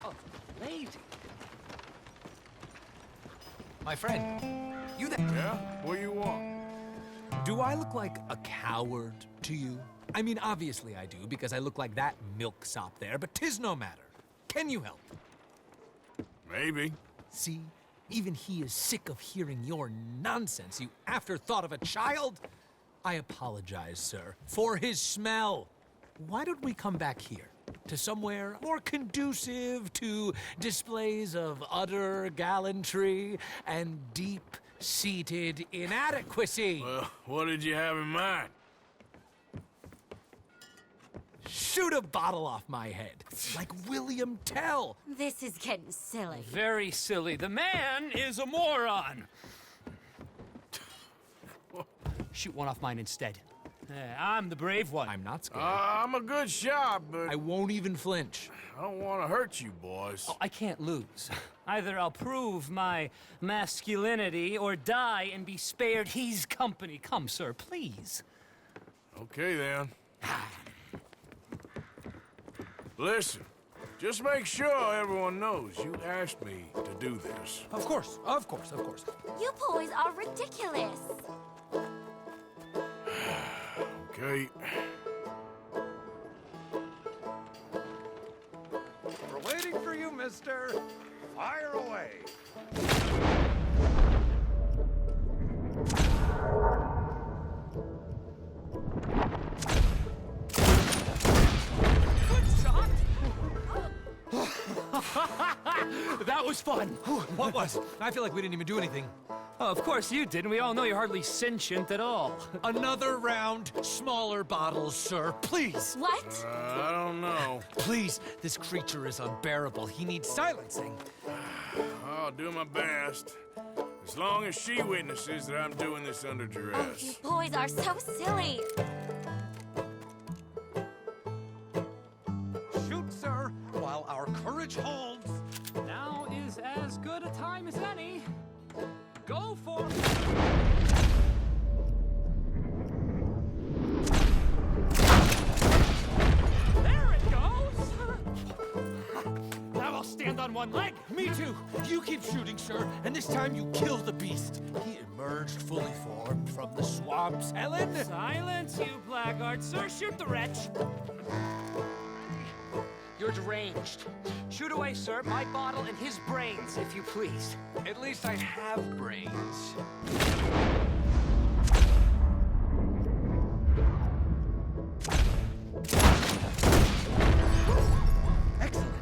Oh, lady. My friend, you there? Yeah? What do you want? Do I look like a coward to you? I mean, obviously I do, because I look like that milksop there, but 'tis no matter. Can you help? Maybe. See? Even he is sick of hearing your nonsense, you afterthought of a child. I apologize, sir, for his smell. Why don't we come back here? To somewhere more conducive to displays of utter gallantry and deep-seated inadequacy. Well, what did you have in mind? Shoot a bottle off my head, like William Tell. This is getting silly. Very silly. The man is a moron. Shoot one off mine instead. I'm the brave one. I'm not scared. I'm a good shot, but I won't even flinch. I don't want to hurt you, boys. Oh, I can't lose. Either I'll prove my masculinity or die and be spared his company. Come, sir, please. Okay, then. Listen, just make sure everyone knows you asked me to do this. Of course, of course, of course. You boys are ridiculous. Okay. We're waiting for you, mister. Fire away. That was fun. What was? I feel like we didn't even do anything. Oh, of course you didn't. We all know you're hardly sentient at all. Another round, smaller bottles, sir. Please. What? I don't know. Please. This creature is unbearable. He needs silencing. I'll do my best. As long as she witnesses that I'm doing this under Oh, duress. you boys are so silly. Shoot, sir, while our courage holds. Now is as good a time as any. Go for it. There it goes. Now I'll stand on one leg. Me too. You keep shooting, sir, and this time you kill the beast. He emerged fully formed from the swamps, Helen. Silence, you blackguard. Sir, shoot the wretch. You're deranged. Shoot away, sir. My bottle and his brains, if you please. At least I have brains. Excellent.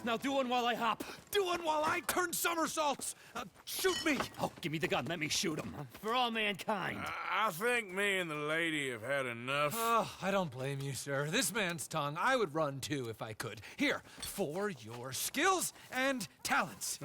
Now do one while I hop. Do one while I turn somersaults. Shoot me. Oh, give me the gun. Let me shoot him. For all mankind. I think me and the lady have had enough. Oh, I don't blame you, sir. This man's tongue, I would run too if I could. Here, for your skills and talents.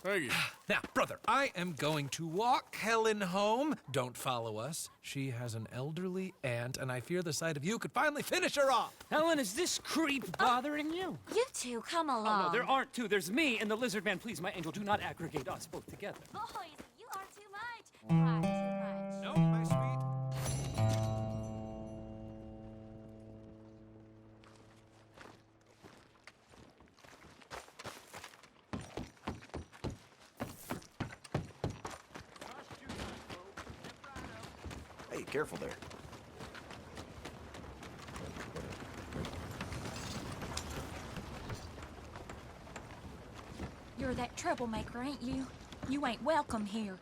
Thank you. Now, brother, I am going to walk Helen home. Don't follow us. She has an elderly aunt, and I fear the sight of you could finally finish her off. Helen, is this creep bothering you? You two, come Oh, along. no, there aren't two. There's me and the lizard man. Please, my angel, do not aggregate us both together. Boys, you are too much. You are too much. No, my sweet. Hey, careful there. You're that troublemaker, ain't you? You ain't welcome here.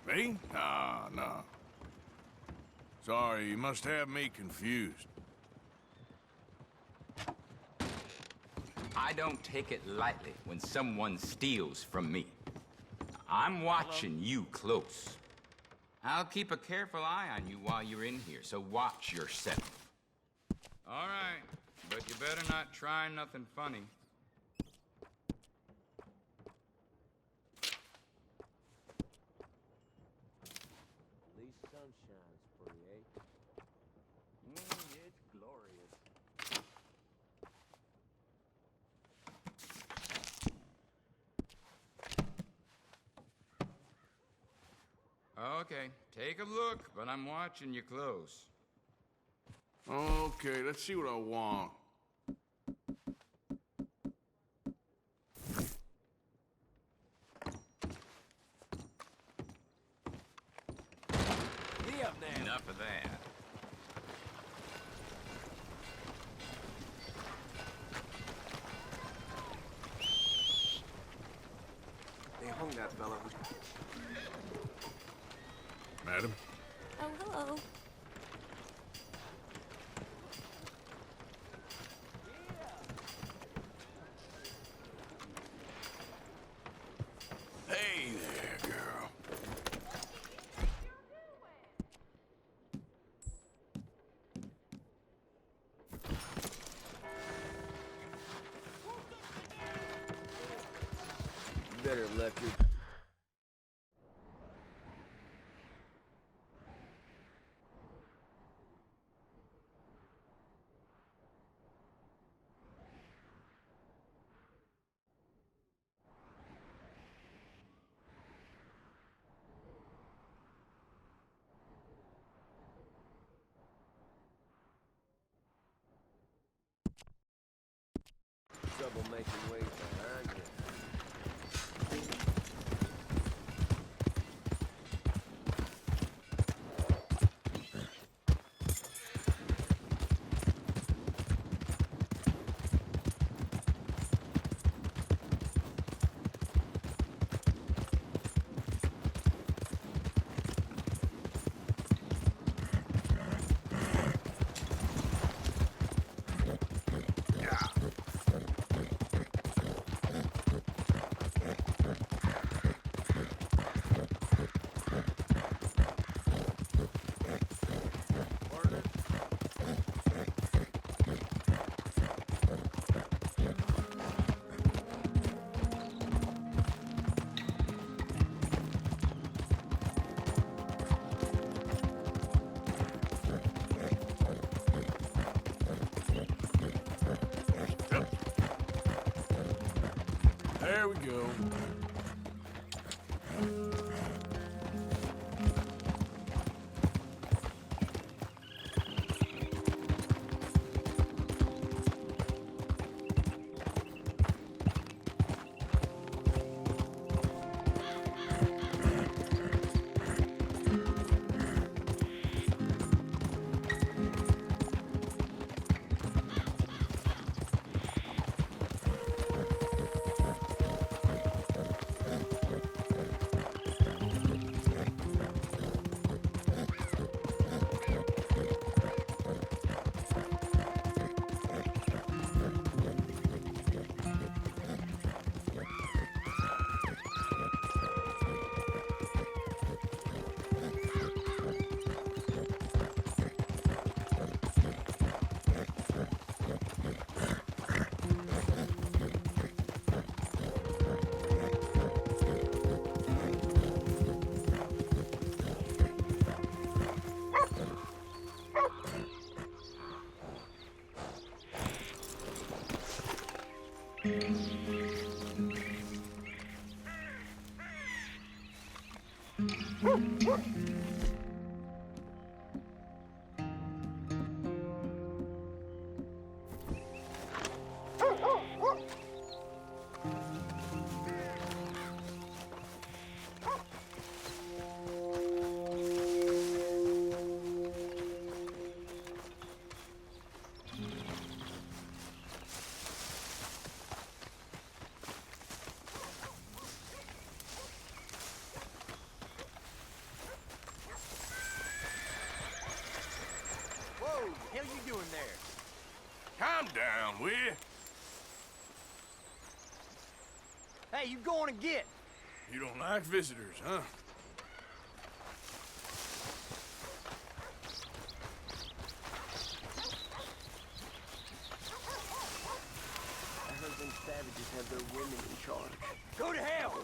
Me? Nah, nah. Sorry, you must have me confused. I don't take it lightly when someone steals from me. I'm watching you close. I'll keep a careful eye on you while you're in here, so watch yourself. All right, but you better not try nothing funny. At least sun shines for you, eh? It's glorious. Okay, take a look, but I'm watching you close. Okay, let's see what I want. fella. Madam? Oh, hello. Hey there, girl. You better have left your... Trouble making ways behind you. There we go. Hell you doing there? Calm down, will you? Hey, you going to get? You don't like visitors, huh? I heard them savages have their women in charge. Go to hell!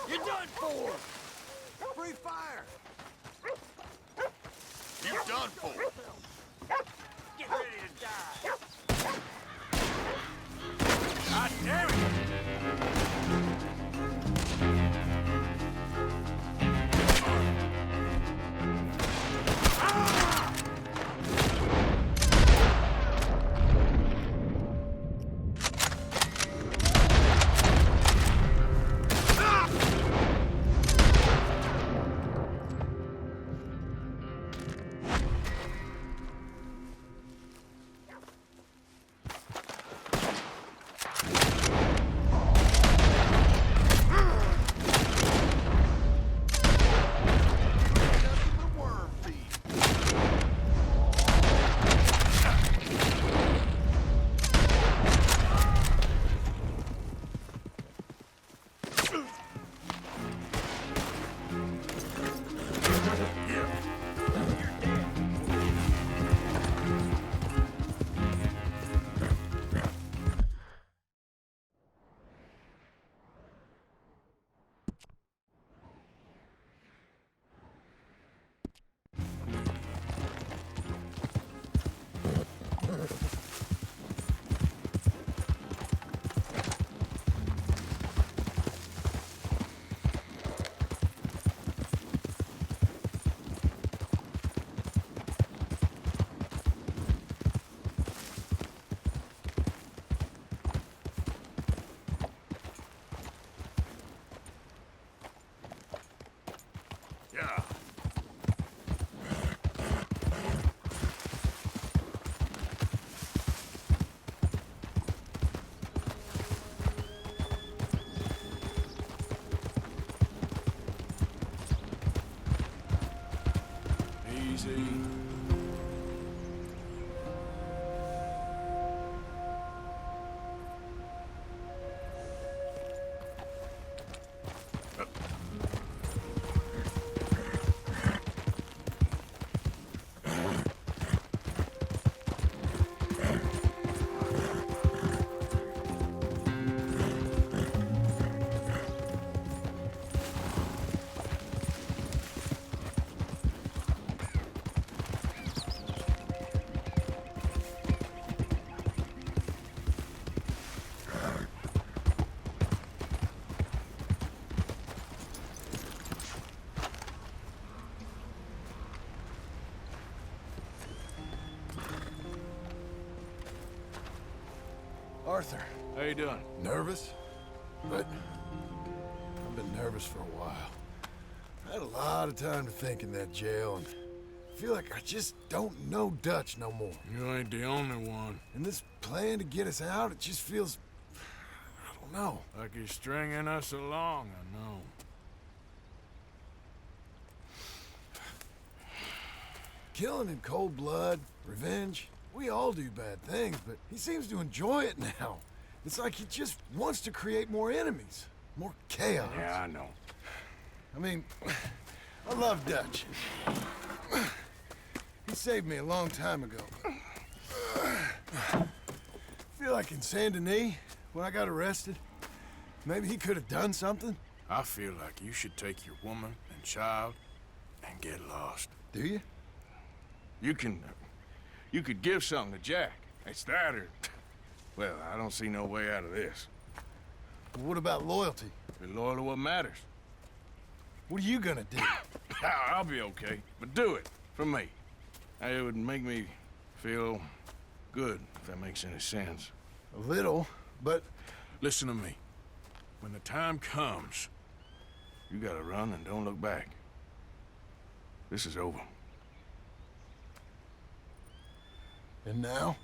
You're done for! Free fire! You're done for. Get ready to die! God damn it! Easy. Arthur, How you doing? nervous? But I've been nervous for a while. I had a lot of time to think in that jail, and I feel like I just don't know Dutch no more. You ain't the only one. And this plan to get us out, it just feels... I don't know. Like he's stringing us along, I know. Killing in cold blood, revenge, we all do bad things, but he seems to enjoy it now. It's like he just wants to create more enemies, more chaos. Yeah, I know. I mean, I love Dutch. He saved me a long time ago. I feel like in Saint Denis, when I got arrested, maybe he could have done something. I feel like you should take your woman and child and get lost. Do you? You could give something to Jack. It's that or... Well, I don't see no way out of this. What about loyalty? Be loyal to what matters. What are you gonna do? I'll be okay, but do it for me. It would make me feel good, if that makes any sense. A little, but... Listen to me. When the time comes, you gotta run and don't look back. This is over. And now?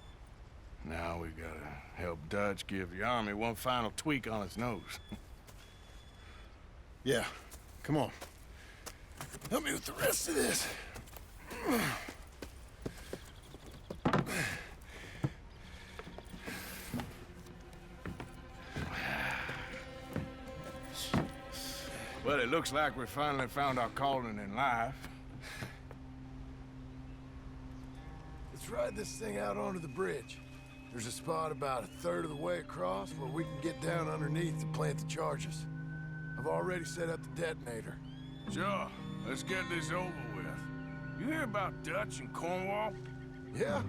Now we gotta help Dutch give the army one final tweak on its nose. Yeah, come on. Help me with the rest of this. Well, it looks like we finally found our calling in life. Let's ride this thing out onto the bridge. There's a spot about a third of the way across where we can get down underneath to plant the charges. I've already set up the detonator. Sure, let's get this over with. You hear about Dutch and Cornwall? Yeah,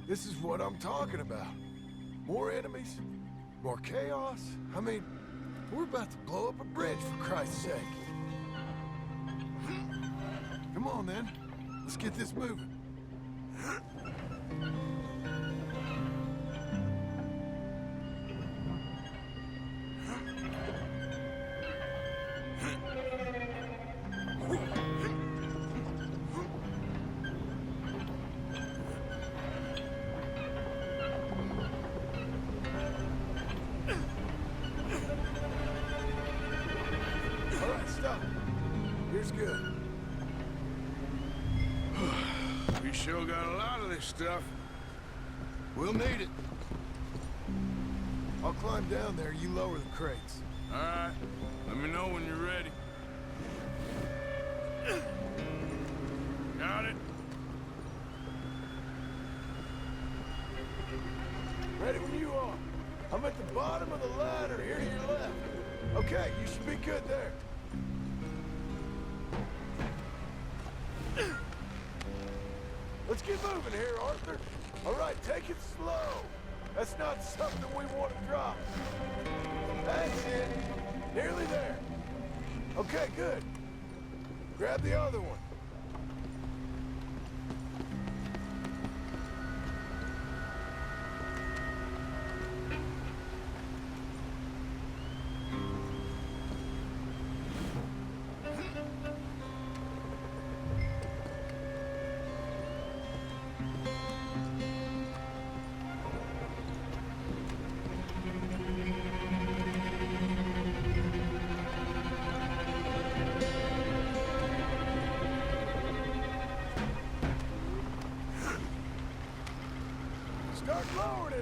this is what I'm talking about. More enemies, more chaos. I mean, we're about to blow up a bridge, for Christ's sake. Come on, then. Let's get this moving. All right, stop. Here's good. We sure got a lot of this stuff. We'll need it. I'll climb down there, you lower the crates. All right, let me know when you're ready. Got it? Ready when you are. I'm at the bottom of the ladder, here to your left. Okay, you should be good there. Let's get moving here, Arthur. All right, take it slow. That's not something we want to drop. That's it. Nearly there. Okay, good. Grab the other one.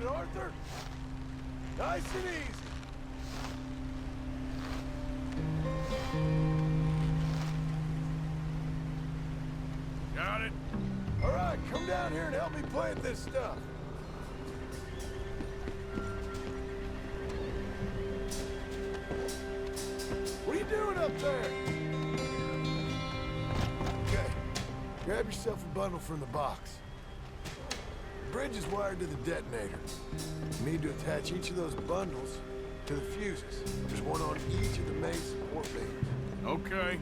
it, Arthur. Nice and easy. Got it? All right, come down here and help me plant this stuff. What are you doing up there? Okay, grab yourself a bundle from the box. The bridge is wired to the detonator. You need to attach each of those bundles to the fuses. There's one on each of the main support beams. Okay.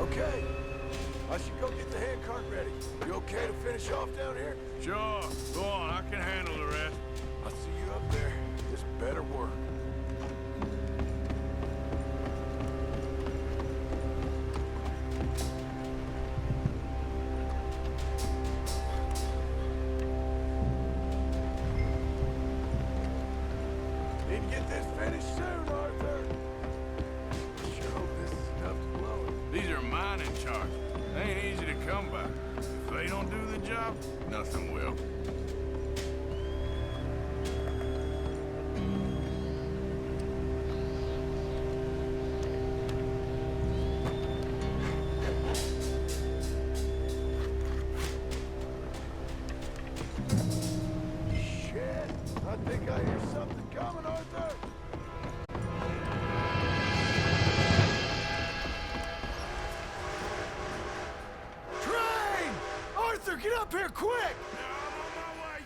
Okay, I should go get the handcart ready. You okay to finish off down here? Sure. Go on, I can handle the rest. I'll see you up there. This better work. Need to get this finished soon, Arthur. Sure hope this is enough to blow it. These are mining charts. They ain't easy to come by. If they don't do the job, nothing will. Shit! I think I hear something coming, Arthur! Train! Arthur, get up here, quick! I'm on my way.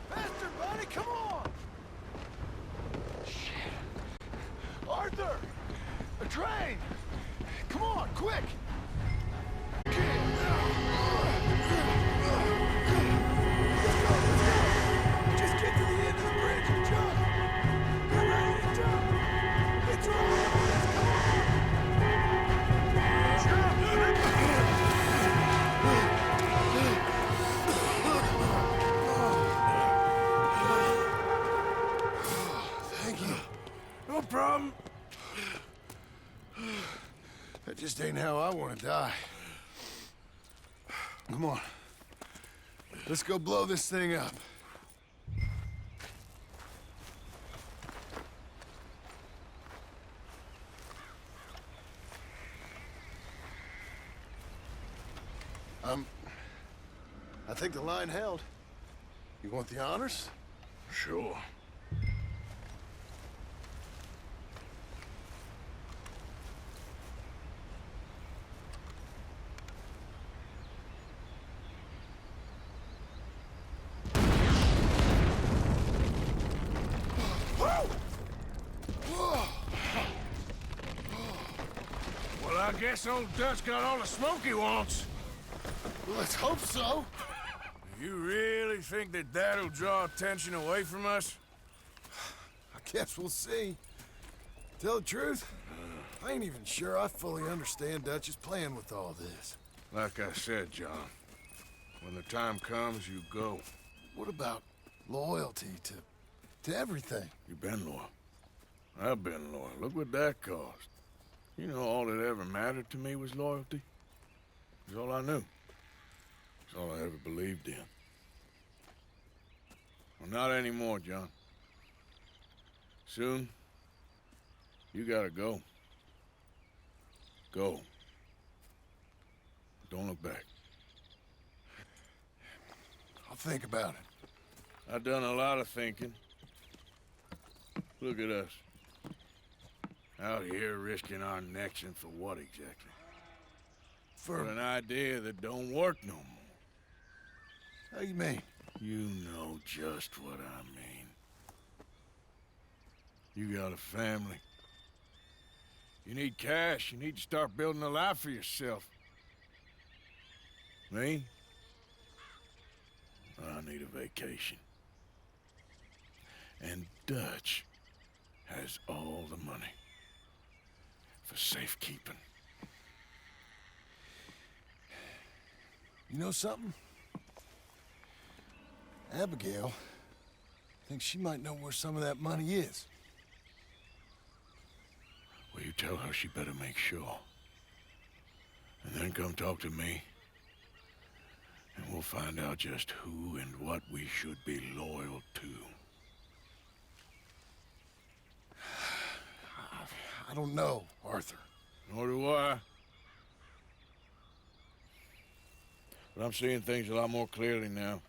Faster, buddy, come on! Shit! Arthur! A train! Come on, quick! Just get to the end of the bridge and jump! Get ready to jump! It's rolling! Come on! Thank you. No problem. That just ain't how I want to die. Come on. Let's go blow this thing up. I think the line held. You want the honors? Sure. Well, I guess old Dutch got all the smoke he wants. Well, let's hope so. You really think that that'll draw attention away from us? I guess we'll see. Tell the truth, I ain't even sure I fully understand Dutch's plan with all this. Like I said, John, when the time comes, you go. What about loyalty to everything? You've been loyal. I've been loyal. Look what that cost. You know, all that ever mattered to me was loyalty. It was all I knew. It's all I ever believed in. Well, not anymore, John. Soon, you gotta go. Go. Don't look back. I'll think about it. I've done a lot of thinking. Look at us. Out here risking our necks, and for what exactly? For an idea that don't work no more. How you mean? You know just what I mean. You got a family. You need cash. You need to start building a life for yourself. Me? I need a vacation. And Dutch has all the money for safekeeping. You know something? Abigail thinks she might know where some of that money is. Well, you tell her she better make sure. And then come talk to me. And we'll find out just who and what we should be loyal to. I don't know, Arthur. Nor do I. But I'm seeing things a lot more clearly now.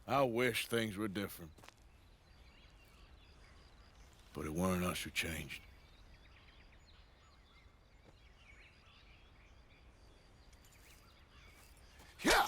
I wish things were different. But it weren't us who changed. Yeah!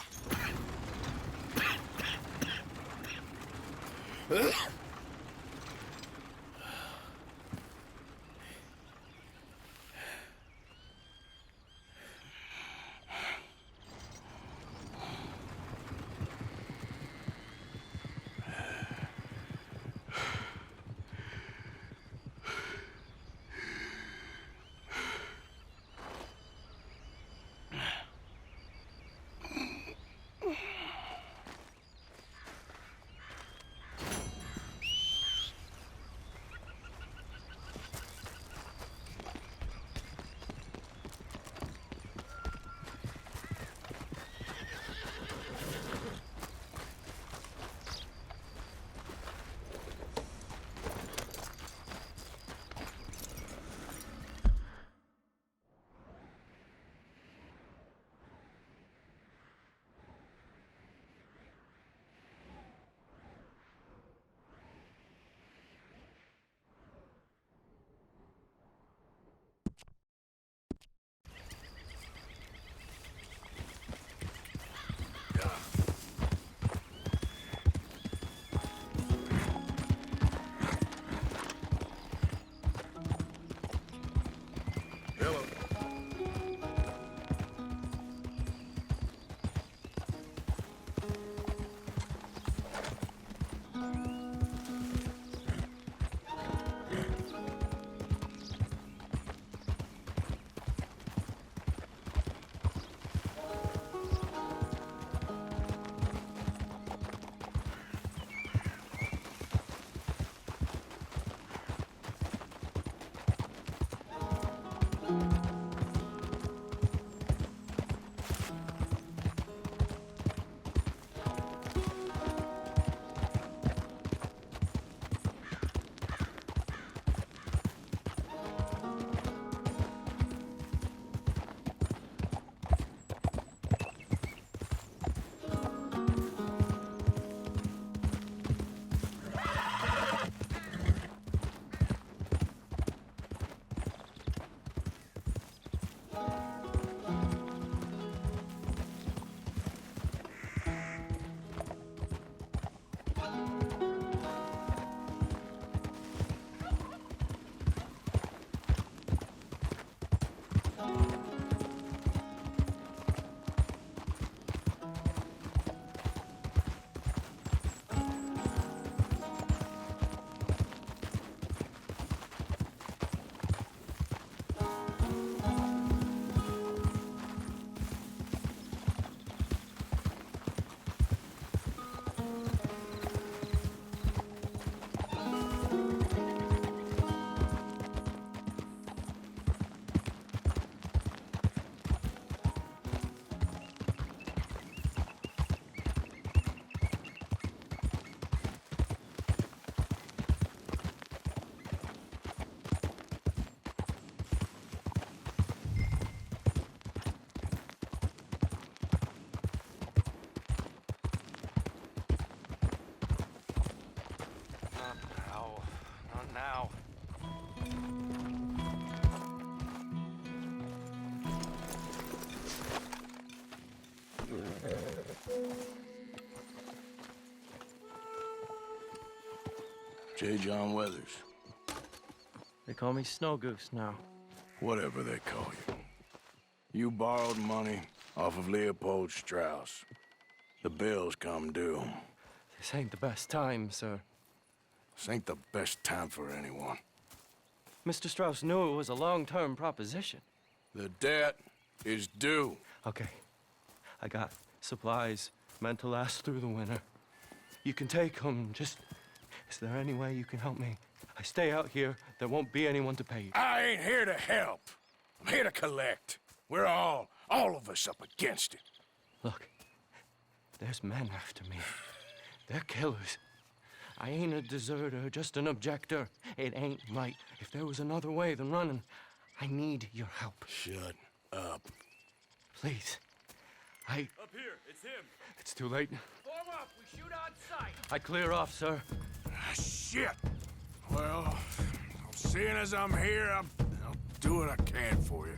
now. J. John Weathers. They call me Snow Goose now. Whatever they call you. You borrowed money off of Leopold Strauss. The bills come due. This ain't the best time, sir. This ain't the best time for anyone. Mr. Strauss knew it was a long-term proposition. The debt is due. Okay. I got supplies meant to last through the winter. You can take them. Just, is there any way you can help me? I stay out here, there won't be anyone to pay you. I ain't here to help. I'm here to collect. We're all of us up against it. Look, there's men after me. They're killers. I ain't a deserter, just an objector. It ain't right. If there was another way than running, I need your help. Shut up. Please. Up here, it's him. It's too late. Form up, we shoot on sight. I clear off, sir. Ah, shit. Well, seeing as I'm here, I'll do what I can for you.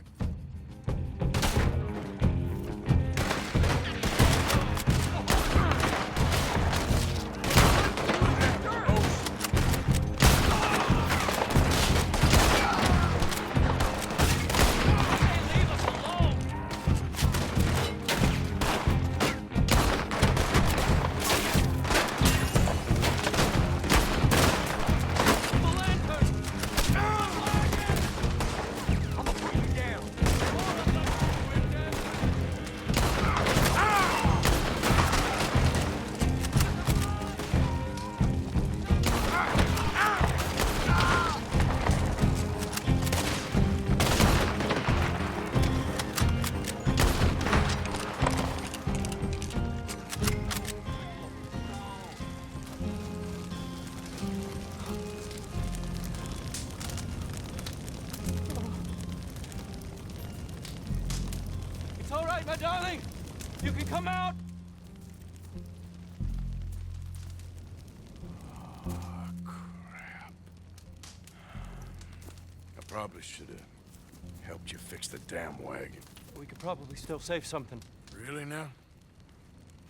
It's all right, my darling. You can come out. Oh, crap. I probably should have helped you fix the damn wagon. We could probably still save something. Really now?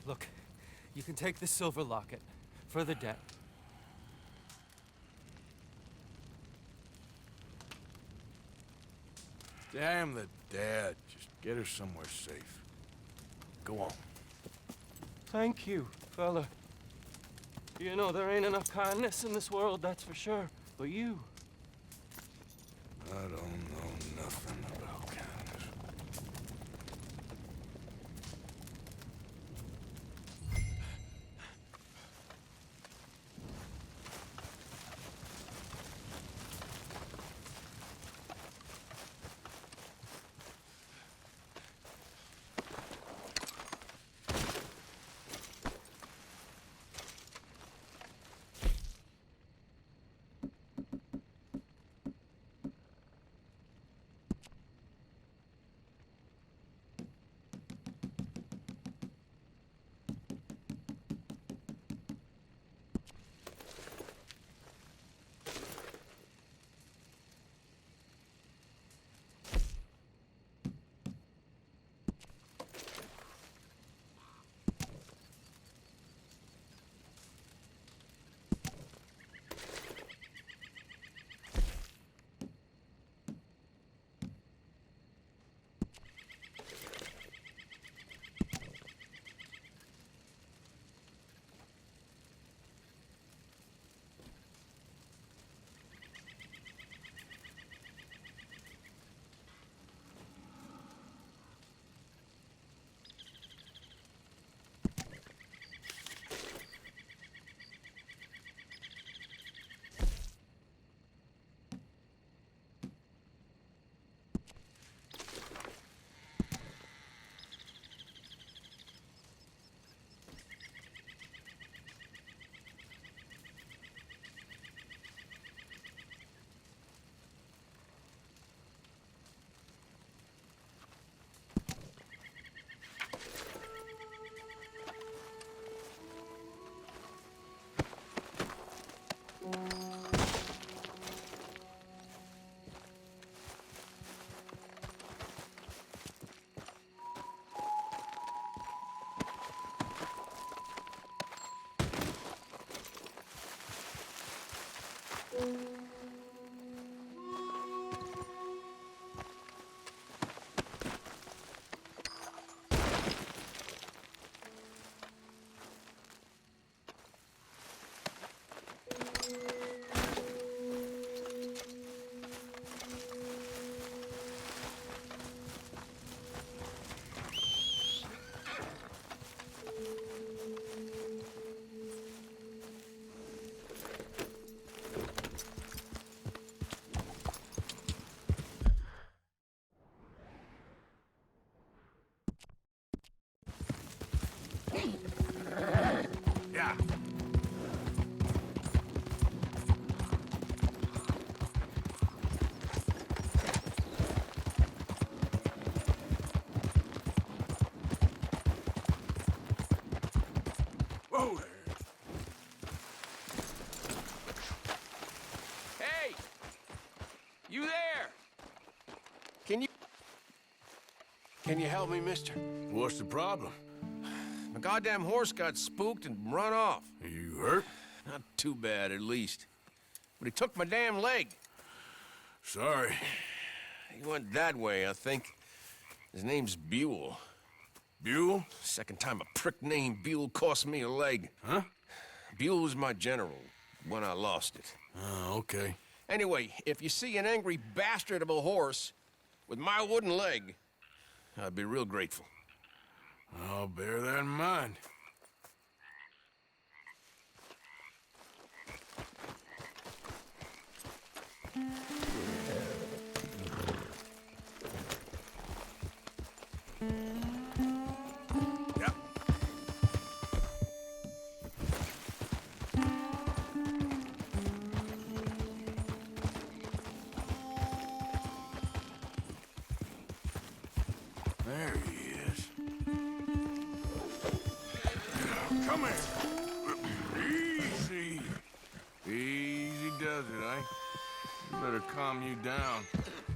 Look, you can take this silver locket for the debt. Damn the dad. Just get her somewhere safe. Go on. Thank you, fella. You know, there ain't enough kindness in this world, that's for sure. But you, I don't know nothing about kindness. Can you help me, mister? What's the problem? My goddamn horse got spooked and run off. Are you hurt? Not too bad, at least. But he took my damn leg. Sorry. He went that way, I think. His name's Buell. Buell? Second time a prick named Buell cost me a leg. Huh? Buell was my general when I lost it. Oh, okay. Anyway, if you see an angry bastard of a horse with my wooden leg, I'd be real grateful. I'll bear that in mind. Yep. There he is. Come here. Easy. Easy does it, eh? You better calm you down.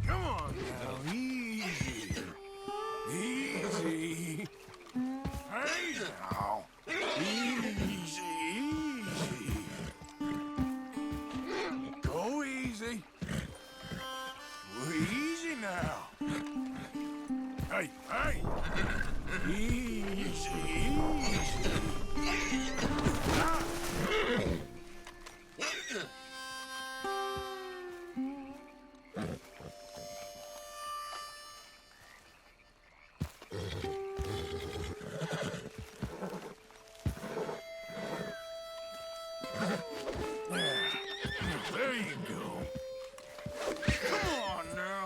Come on now. Easy. Easy. Hey now. Easy, easy. Go easy. Easy now. Hey, hey! Easy, easy. Ah. There you go. Come on now.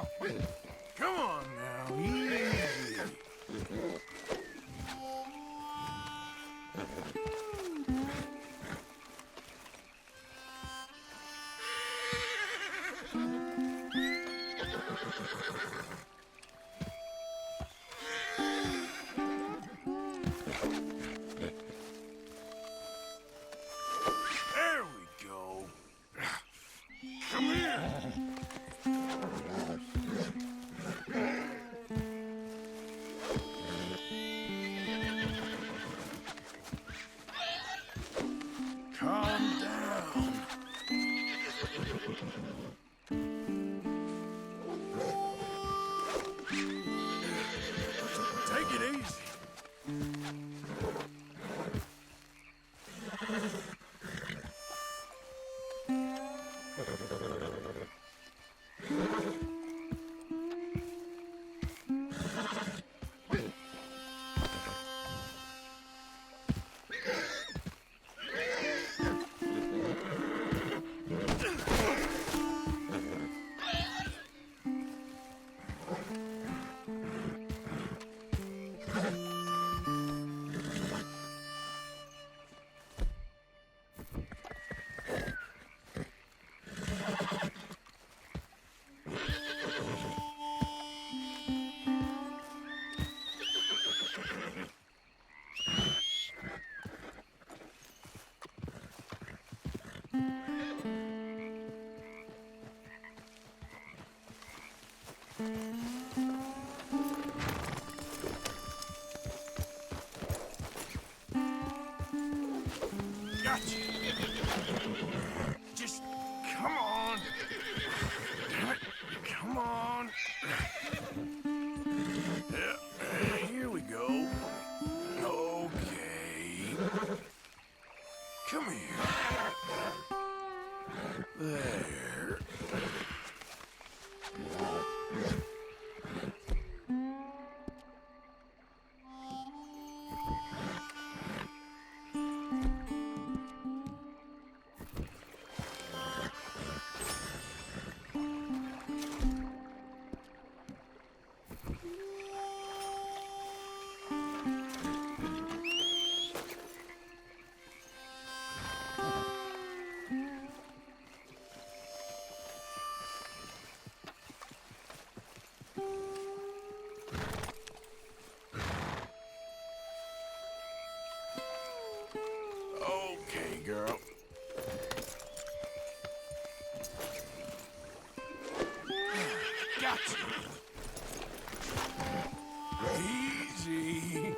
Come on now. Easy. There we go. Come here. Calm down. Take it easy. Gotcha. Just come on. Damn it. Come on. Yeah, here we go. Okay. Come here. There. Okay, girl. Gotcha. Easy.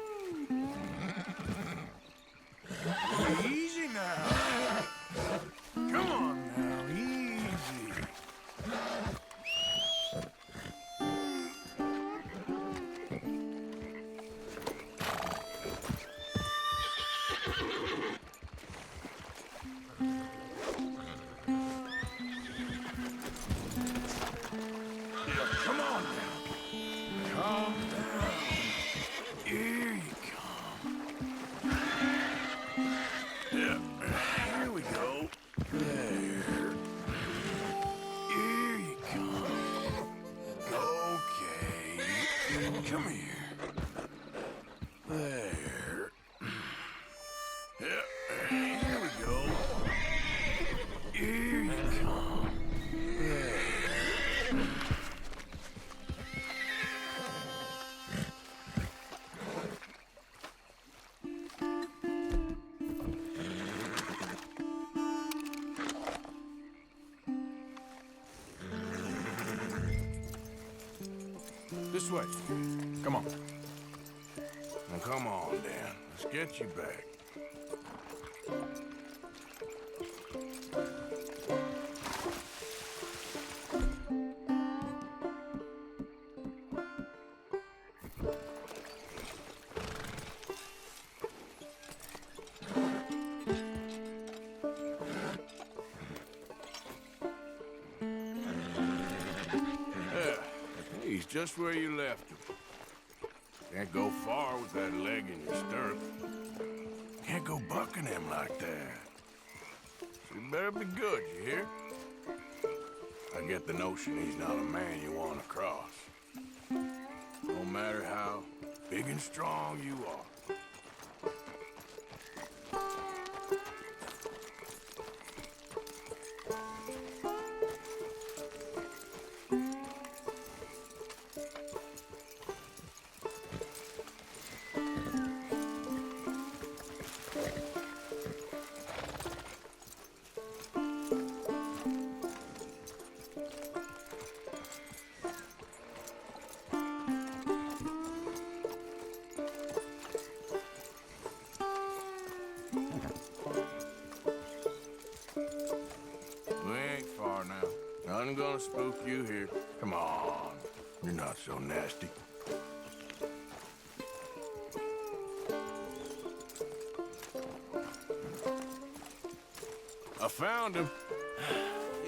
Easy now. Come on now, easy. Come on now. Calm down. Here you come. Yeah, here we go. There. Here you come. Okay. Come here. There. Yeah, here we go. Here you come. There. This way. Come on. Now come on, Dan. Let's get you back. He's just where you left him. Can't go far with that leg in your stirrup. Can't go bucking him like that. So you better be good, you hear? I get the notion he's not a man you want to cross. No matter how big and strong you are. Nothing gonna spook you here. Come on. You're not so nasty. I found him.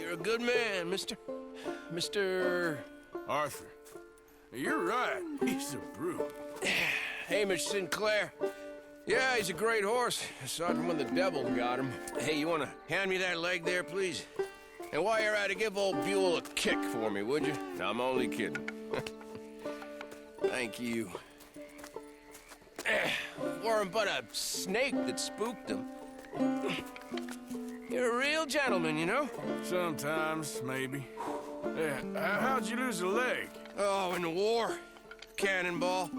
You're a good man, Mr. Arthur. You're right. He's a brute. Hamish Sinclair. Yeah, he's a great horse, aside from when the devil got him. Hey, you want to hand me that leg there, please? And while you're at it, give old Buell a kick for me, would you? No, I'm only kidding. Thank you. Weren't but a snake that spooked him. You're a real gentleman, you know? Sometimes, maybe. Yeah, how'd you lose a leg? Oh, in the war. Cannonball.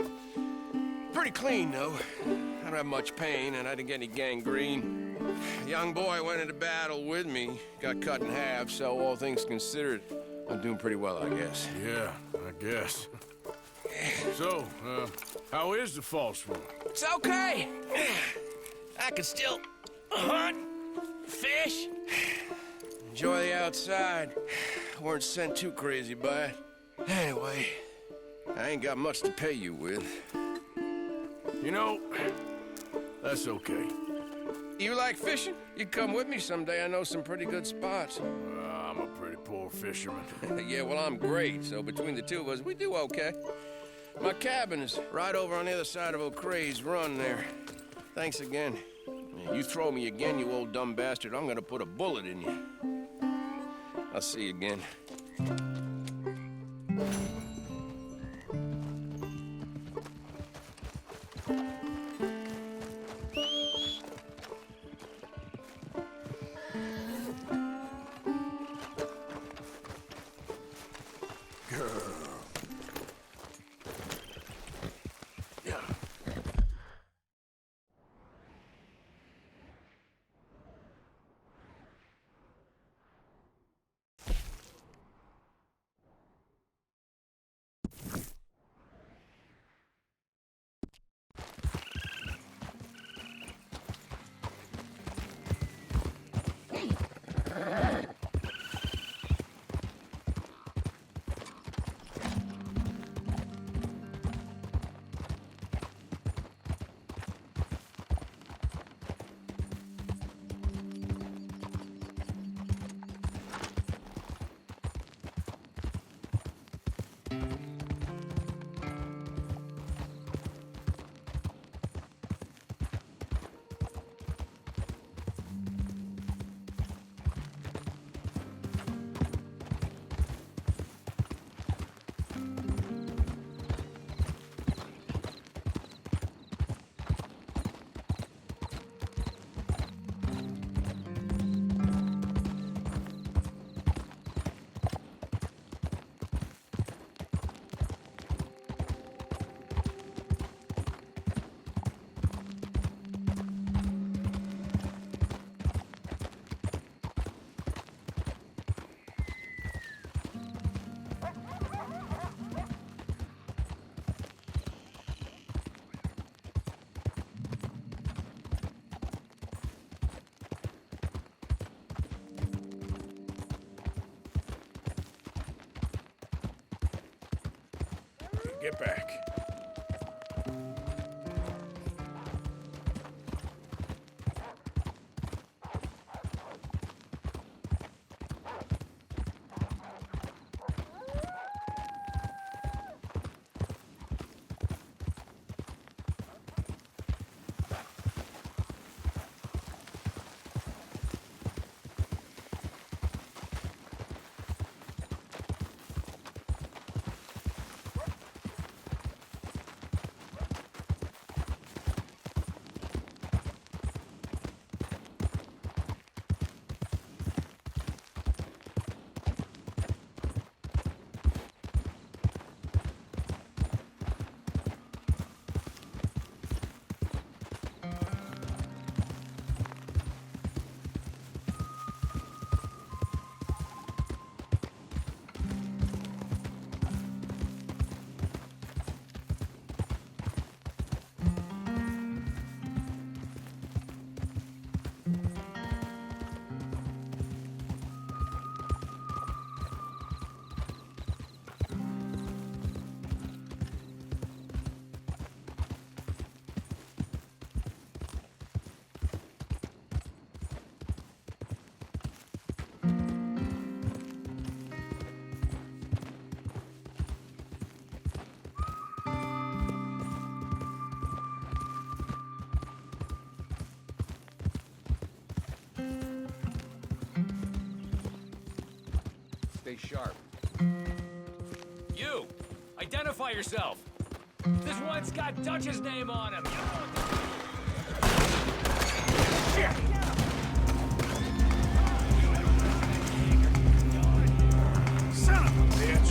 Pretty clean, though. I don't have much pain, and I didn't get any gangrene. A young boy went into battle with me, got cut in half, so all things considered, I'm doing pretty well, I guess. Yeah, I guess. So, how is the false one? It's okay. I can still hunt, fish, enjoy the outside. Weren't sent too crazy by it. Anyway, I ain't got much to pay you with. You know, that's okay. You like fishing? You come with me someday. I know some pretty good spots. I'm a pretty poor fisherman. Yeah, well, I'm great, so between the two of us, we do okay. My cabin is right over on the other side of O'Creagh's Run there. Thanks again. You throw me again, you old dumb bastard, I'm gonna put a bullet in you. I'll see you again. get back. Stay sharp. You! Identify yourself! This one's got Dutch's name on him! You know what Son of a bitch!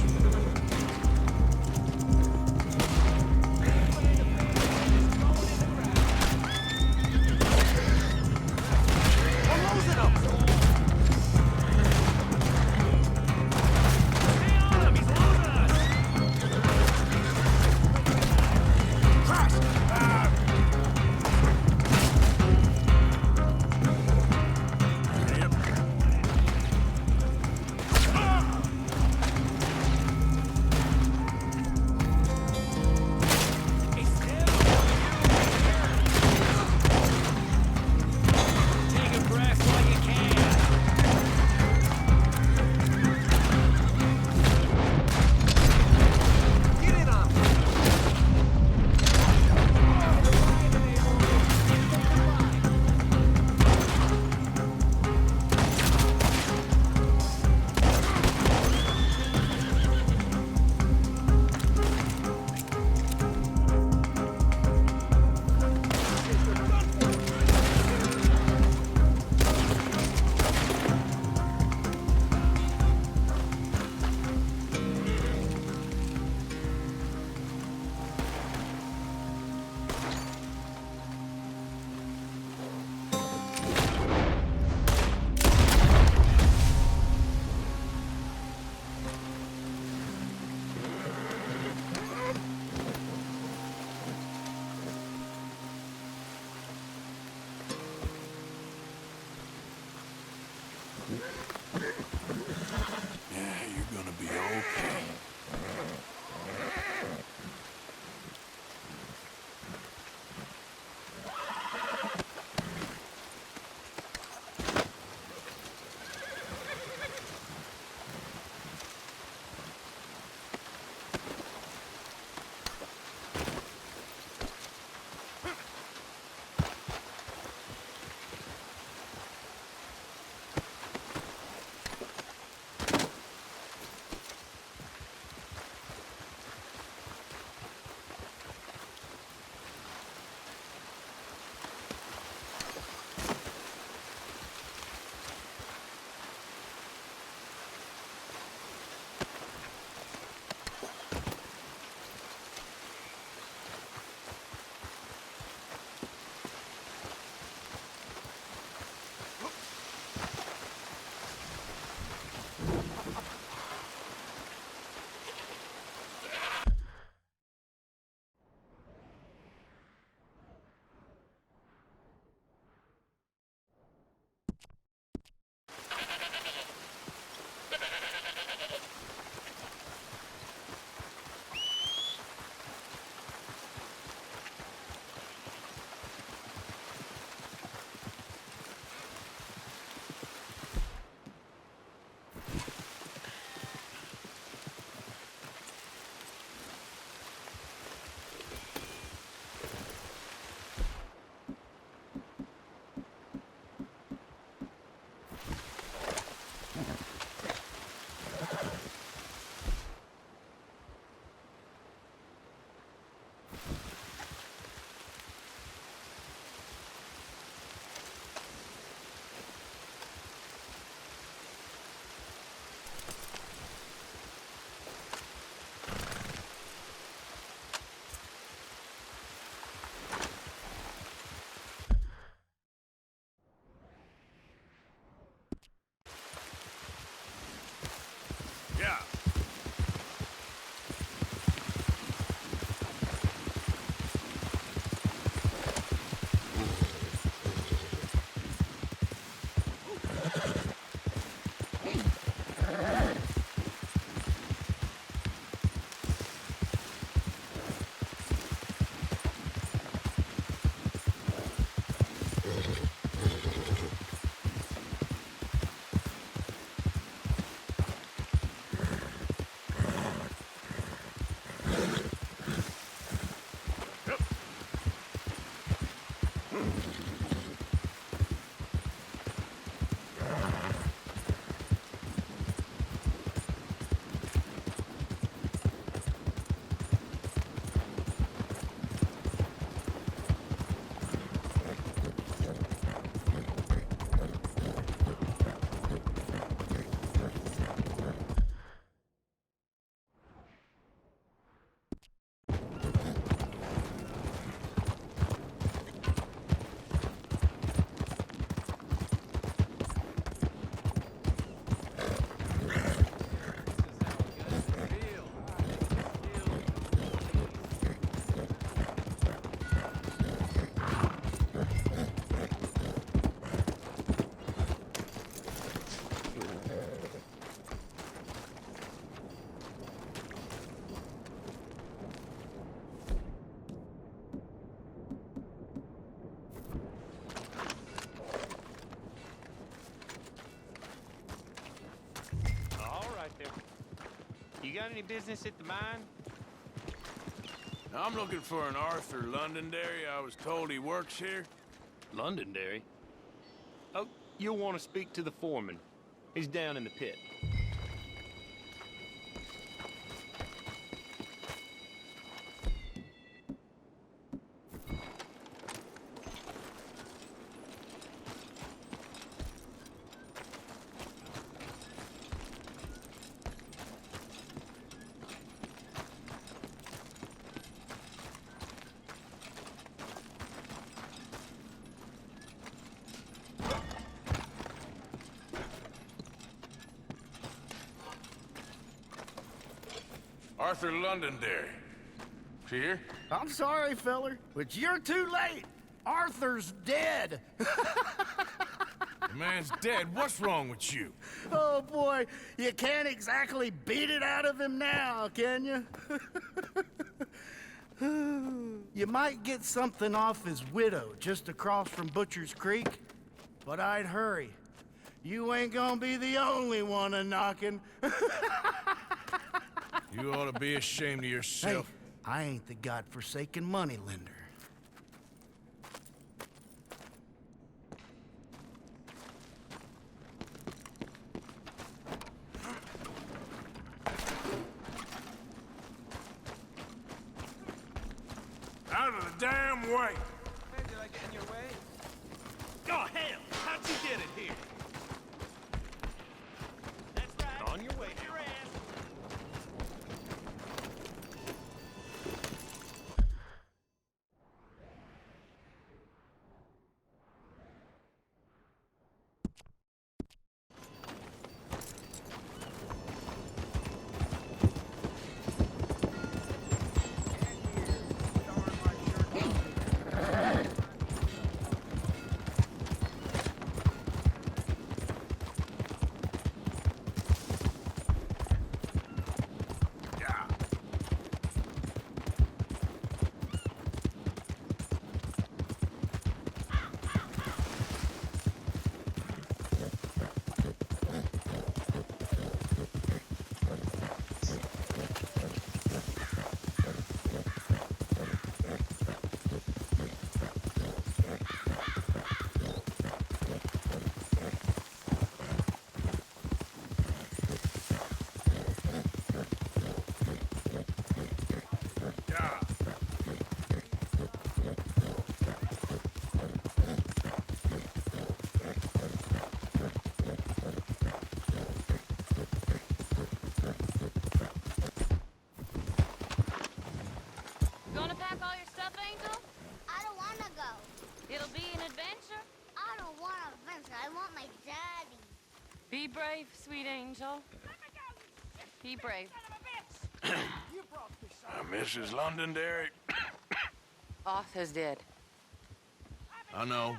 I'm losing him! got any business at the mine? I'm looking for an Arthur Londonderry. I was told he works here. Londonderry? Oh, you'll want to speak to the foreman. He's down in the pit. Arthur Londonderry. Is he here? I'm sorry, feller, but you're too late. Arthur's dead. The man's dead. What's wrong with you? Oh, boy, you can't exactly beat it out of him now, can you? You might get something off his widow just across from Butcher's Creek, but I'd hurry. You ain't gonna be the only one a-knocking. You ought to be ashamed of yourself. Hey, I ain't the godforsaken moneylender. Out of the damn way! Did I get in your way? Oh, hell! How'd you get it here? That's right. On your way. Your ass. Gonna pack all your stuff, Angel? I don't wanna go. It'll be an adventure? I don't want an adventure. I want my daddy. Be brave, sweet Angel. Be brave. Mrs. Londonderry? Arthur's dead. I know.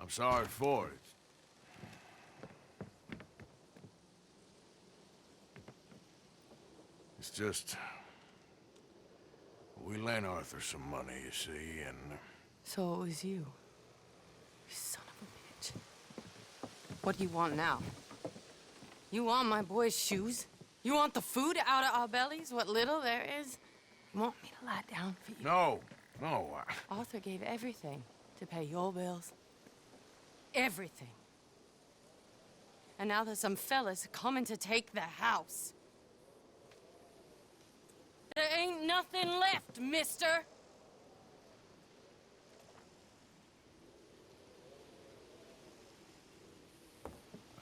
I'm sorry for it. It's just... we lent Arthur some money, you see, and... So it was you. You son of a bitch. What do you want now? You want my boy's shoes? You want the food out of our bellies, what little there is? You want me to lie down for you? No, no. Arthur gave everything to pay your bills. Everything. And now there's some fellas coming to take the house. There ain't nothing left, mister.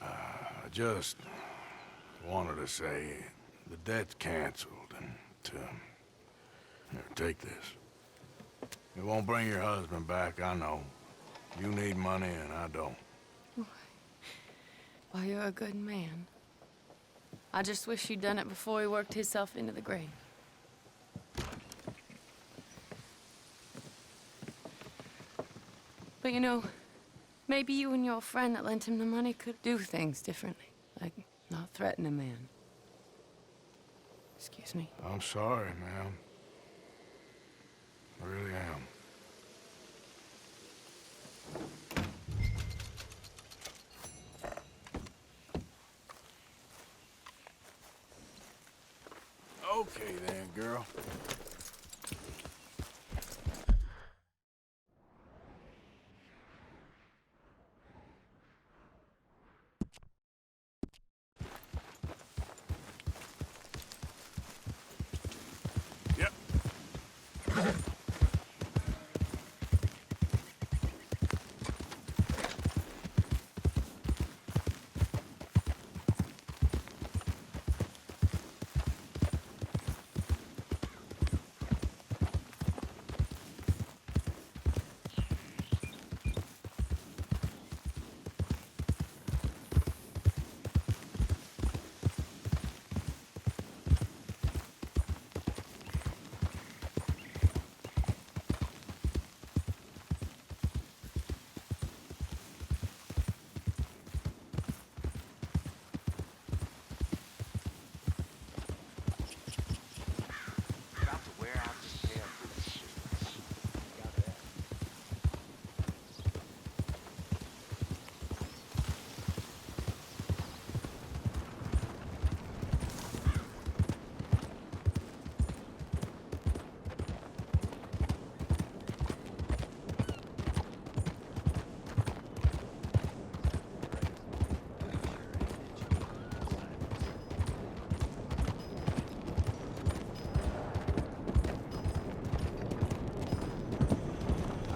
I just wanted to say the debt's canceled and to... Here, take this. It won't bring your husband back, I know. You need money and I don't. Well, you're a good man. I just wish you'd done it before he worked himself into the grave. But you know, maybe you and your friend that lent him the money could do things differently. Like not threaten a man. Excuse me. I'm sorry, ma'am. I really am. Okay then, girl. Yep.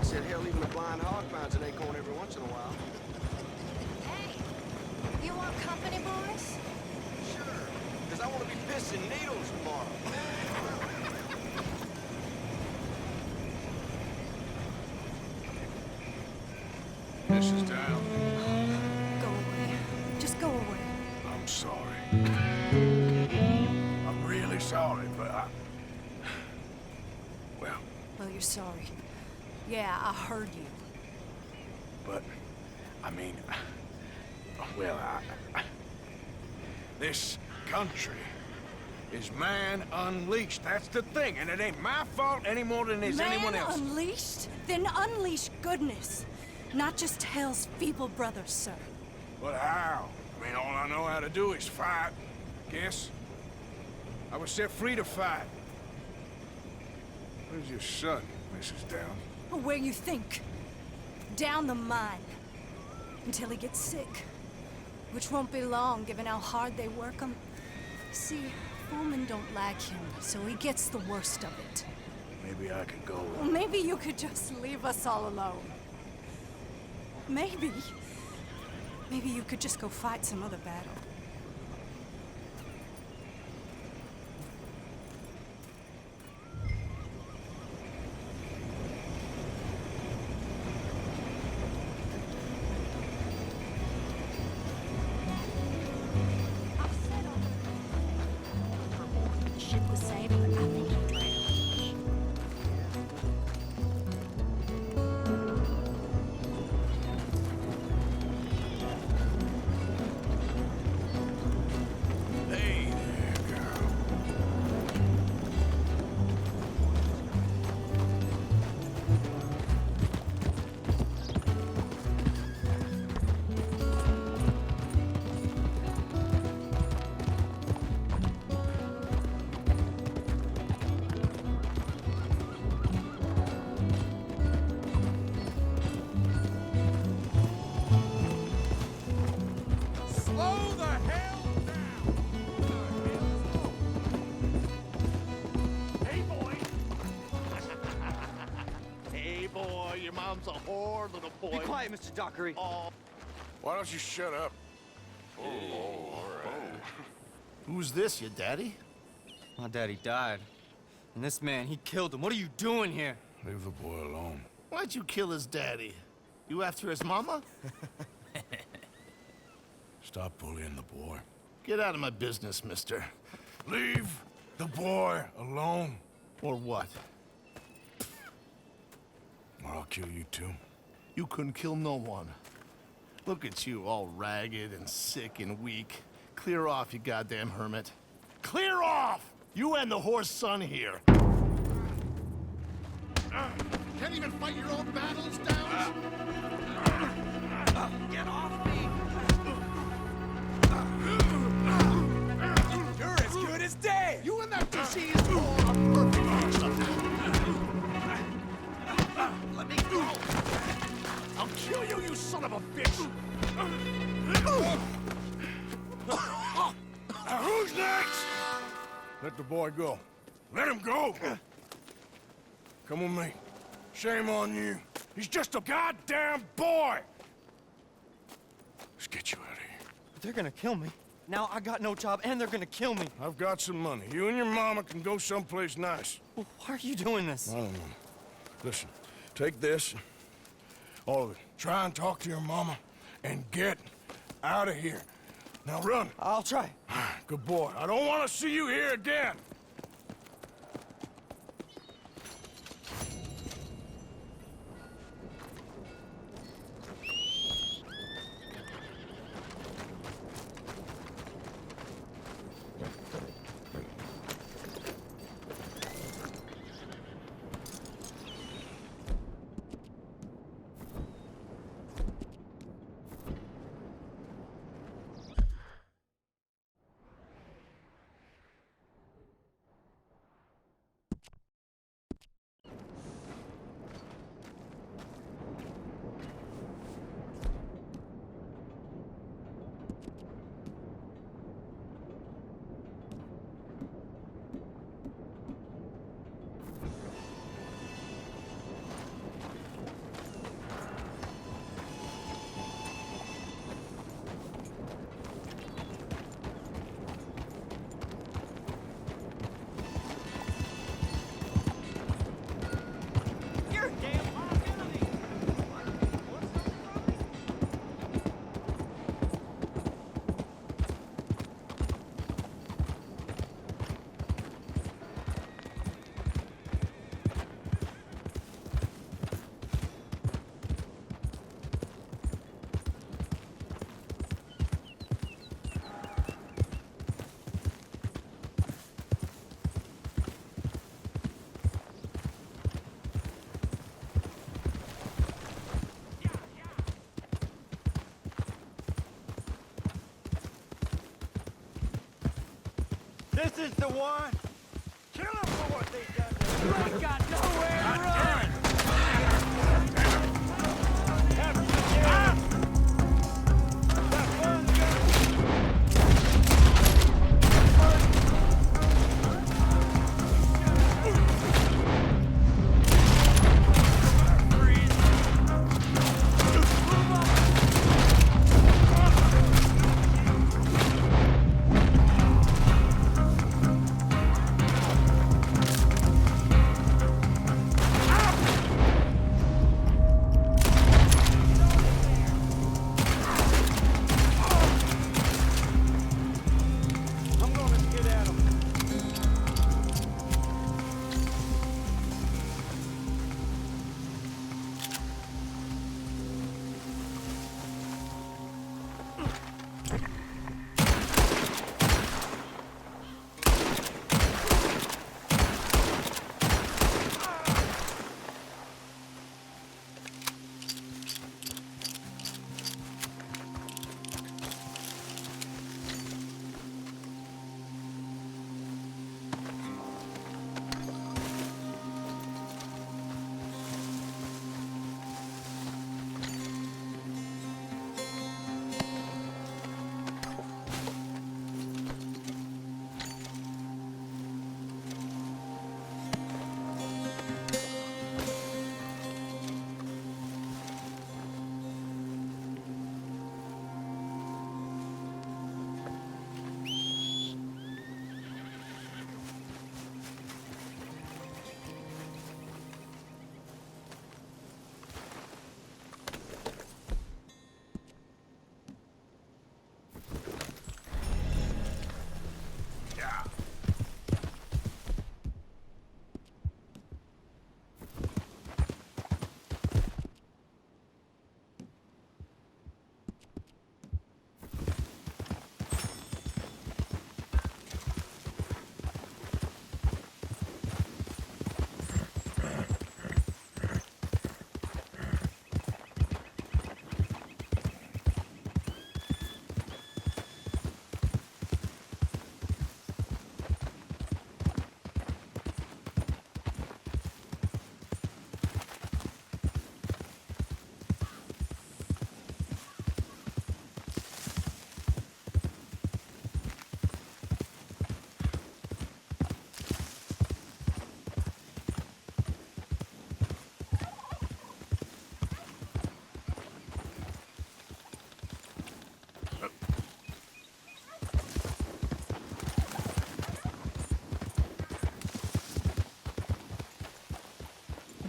Said hell, even a blind hog finds an acorn every once in a while. Hey, you want company, boys? Sure, because I want to be pissing needles tomorrow. Mrs. Down, Go away. Just go away. I'm sorry. I'm really sorry, but well, Well, you're sorry. Yeah, I heard you. but, I mean, well, this country is man unleashed. That's the thing, and it ain't my fault any more than it's anyone else's. Man unleashed? Then unleash goodness. Not just hell's feeble brothers, sir. But how? I mean, all I know how to do is fight, guess. I was set free to fight. Where's your son, Mrs. Down? Where you think? Down the mine. Until he gets sick. Which won't be long, given how hard they work him. See, foremen don't like him, so he gets the worst of it. Maybe I could go. Well, maybe you could just leave us all alone. Maybe. Maybe you could just go fight some other battle. Ship was saved, but I think he drowned. Hey there, girl. Slow the hell down! Hey, boy! Hey, boy, your mom's a whore, little boy. Be quiet, Mr. Dockery. Oh, Why don't you shut up? Who's this, your daddy? My daddy died. And this man, he killed him. What are you doing here? Leave the boy alone. Why'd you kill his daddy? You after his mama? Stop bullying the boy. Get out of my business, mister. Leave the boy alone, Or what? or I'll kill you too. You couldn't kill no one. Look at you, all ragged and sick and weak. Clear off, you goddamn hermit. Clear off! You and the horse son here. can't even fight your own battles, Downs? Get off me! You're as good as dead! You and that disease Let the boy go. Let him go! Come with me. Shame on you. He's just a goddamn boy! Let's get you out of here. They're gonna kill me. Now I got no job, and they're gonna kill me. I've got some money. You and your mama can go someplace nice. Well, why are you doing this? I don't know. Listen, take this. All of it. Try and talk to your mama and get out of here. Now run. I'll try. Good boy. I don't want to see you here again. This is the one. Kill him for what they done. We got nowhere to run!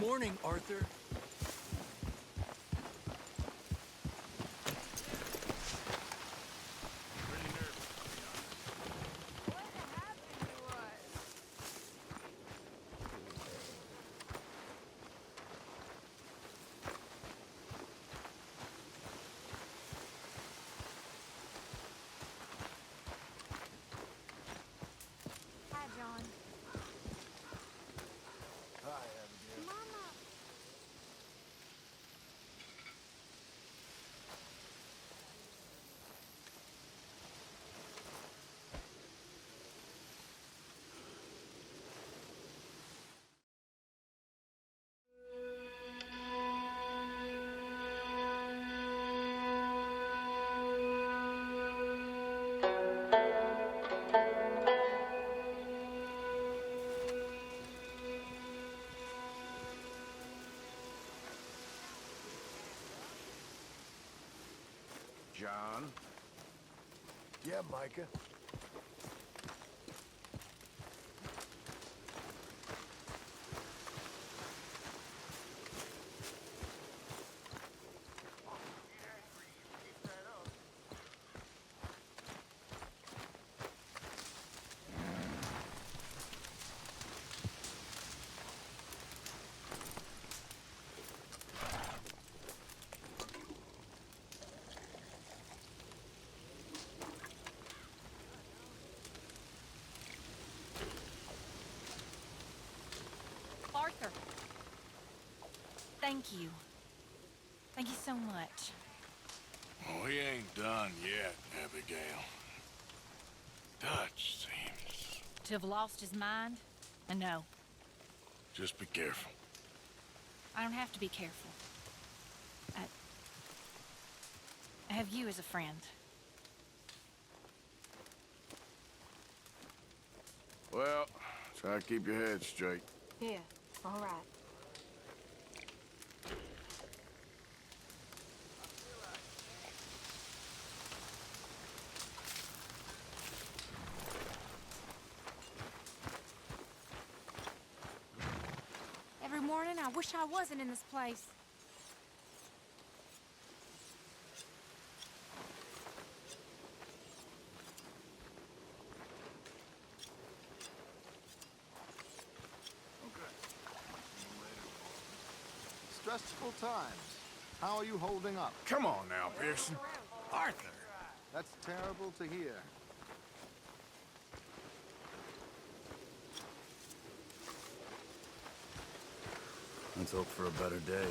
morning, Arthur. Hi, John. Hi, Abigail. Mama. John? Yeah, Micah. Arthur. Thank you. Thank you so much. Oh, he ain't done yet, Abigail. Dutch seems... To have lost his mind? No. Just be careful. I don't have to be careful. I have you as a friend. Well, try to keep your head straight. Yeah, all right. Every morning, I wish I wasn't in this place. Stressful times. How are you holding up? Come on now, Pearson. Arthur. That's terrible to hear. Let's hope for a better day.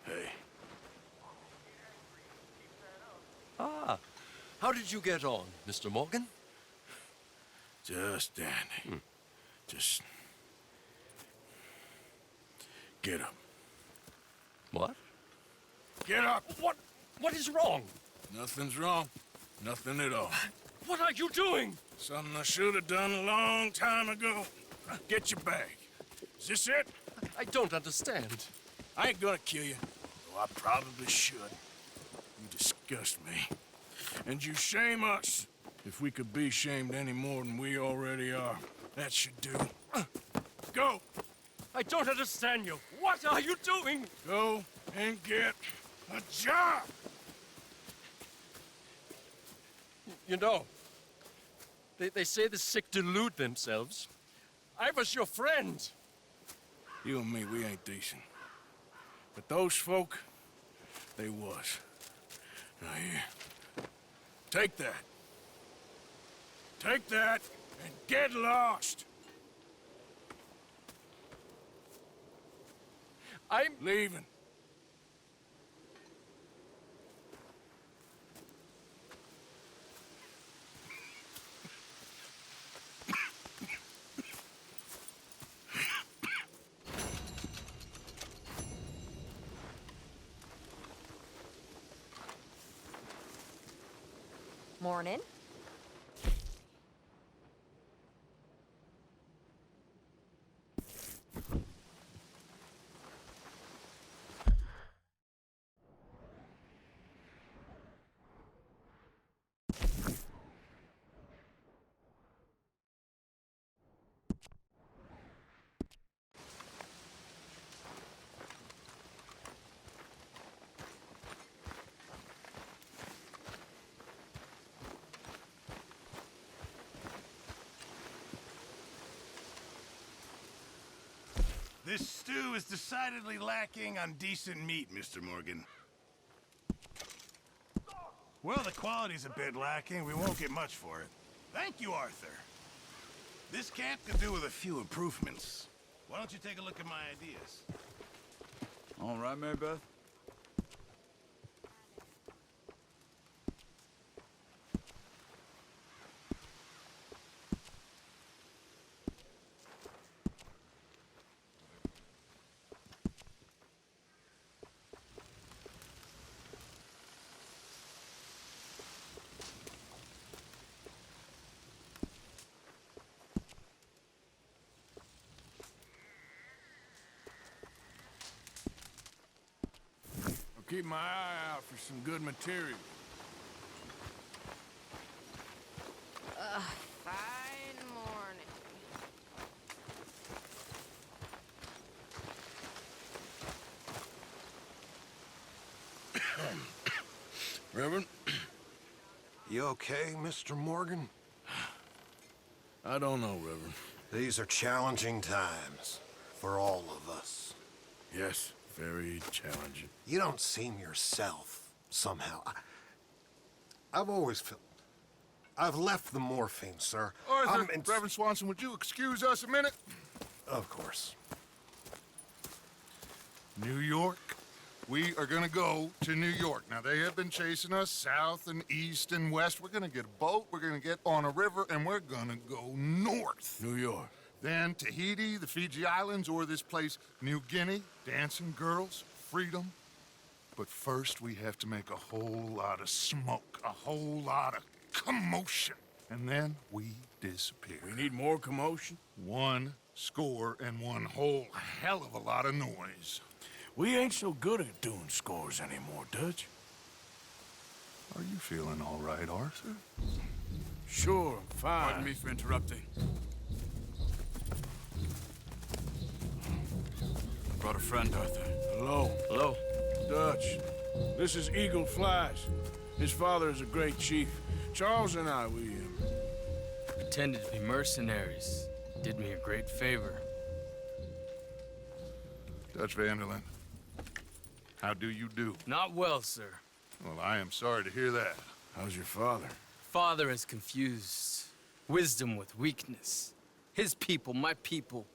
Hey. Ah, how did you get on, Mr. Morgan? Just dandy. Just... get up. What? Get up! What is wrong? Nothing's wrong. Nothing at all. What are you doing? Something I should have done a long time ago. Get your bag. Is this it? I don't understand. I ain't gonna kill you, though I probably should. You disgust me. And you shame us. If we could be shamed any more than we already are, that should do. Go! I don't understand you. What are you doing? Go and get a job! You know, they say the sick delude themselves. I was your friend. You and me, we ain't decent. But those folk, they was. Now here, take that. Take that and get lost. I'm leaving. Morning. This stew is decidedly lacking on decent meat, Mr. Morgan. Well, the quality's a bit lacking. We won't get much for it. Thank you, Arthur. This camp could do with a few improvements. Why don't you take a look at my ideas? All right, Mary Beth? Keep my eye out for some good material. Fine morning. Reverend? You okay, Mr. Morgan? I don't know, Reverend. These are challenging times for all of us. Yes, very challenging. You don't seem yourself, somehow. I've always felt... I've left the morphine, sir. Arthur, Reverend Swanson, would you excuse us a minute? Of course. New York. We are gonna go to New York. Now, they have been chasing us south and east and west. We're gonna get a boat, we're gonna get on a river, and we're gonna go north. New York. Then Tahiti, the Fiji Islands, or this place, New Guinea, dancing girls, freedom. But first, we have to make a whole lot of smoke, a whole lot of commotion. And then we disappear. We need more commotion? 1 score and one whole hell of a lot of noise. We ain't so good at doing scores anymore, Dutch. Are you feeling all right, Arthur? Sure, I'm fine. Pardon me for interrupting. I brought a friend, Arthur. Hello. Hello. Dutch. This is Eagle Flies. His father is a great chief. Charles and I, we Pretended to be mercenaries. Did me a great favor. Dutch Vanderlyn, how do you do? Not well, sir. Well, I am sorry to hear that. How's your father? Father has confused wisdom with weakness. His people, my people.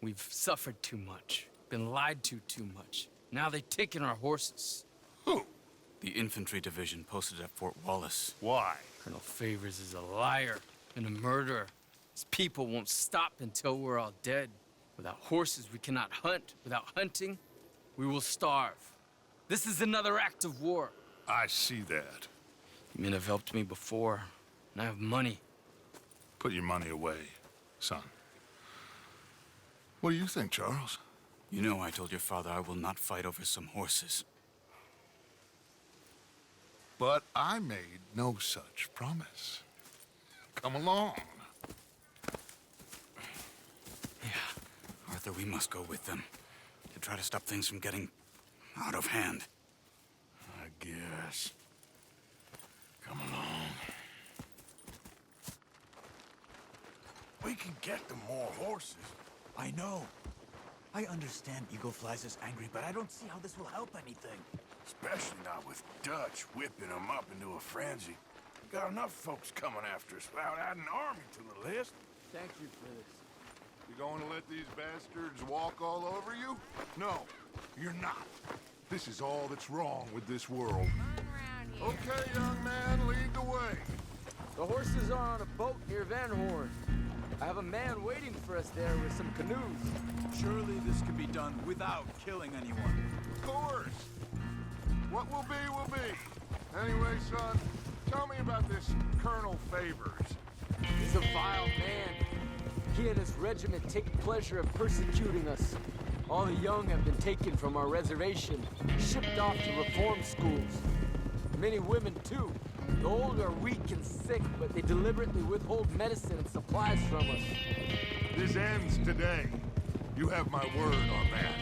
We've suffered too much. Been lied to too much. Now they've taken our horses. Who? The infantry division posted at Fort Wallace. Why? Colonel Favors is a liar and a murderer. His people won't stop until we're all dead. Without horses, we cannot hunt. Without hunting, we will starve. This is another act of war. I see that. You men have helped me before, and I have money. Put your money away, son. What do you think, Charles? You know I told your father I will not fight over some horses. But I made no such promise. Come along. Arthur, we must go with them to try to stop things from getting out of hand. I guess. Come along. We can get them more horses. I know. I understand Eagle Flies is angry, but I don't see how this will help anything. Especially not with Dutch whipping them up into a frenzy. Got enough folks coming after us without adding an army to the list. Thank you for this. You going to let these bastards walk all over you? No, you're not. This is all that's wrong with this world. Okay, young man, lead the way. The horses are on a boat near Van Horn. I have a man waiting for us there with some canoes. Surely this can be done without killing anyone. Of course. What will be. Anyway, son, tell me about this Colonel Favors. He's a vile man. He and his regiment take pleasure in persecuting us. All the young have been taken from our reservation, shipped off to reform schools. Many women, too. The old are weak and sick, but they deliberately withhold medicine and supplies from us. This ends today. You have my word on that.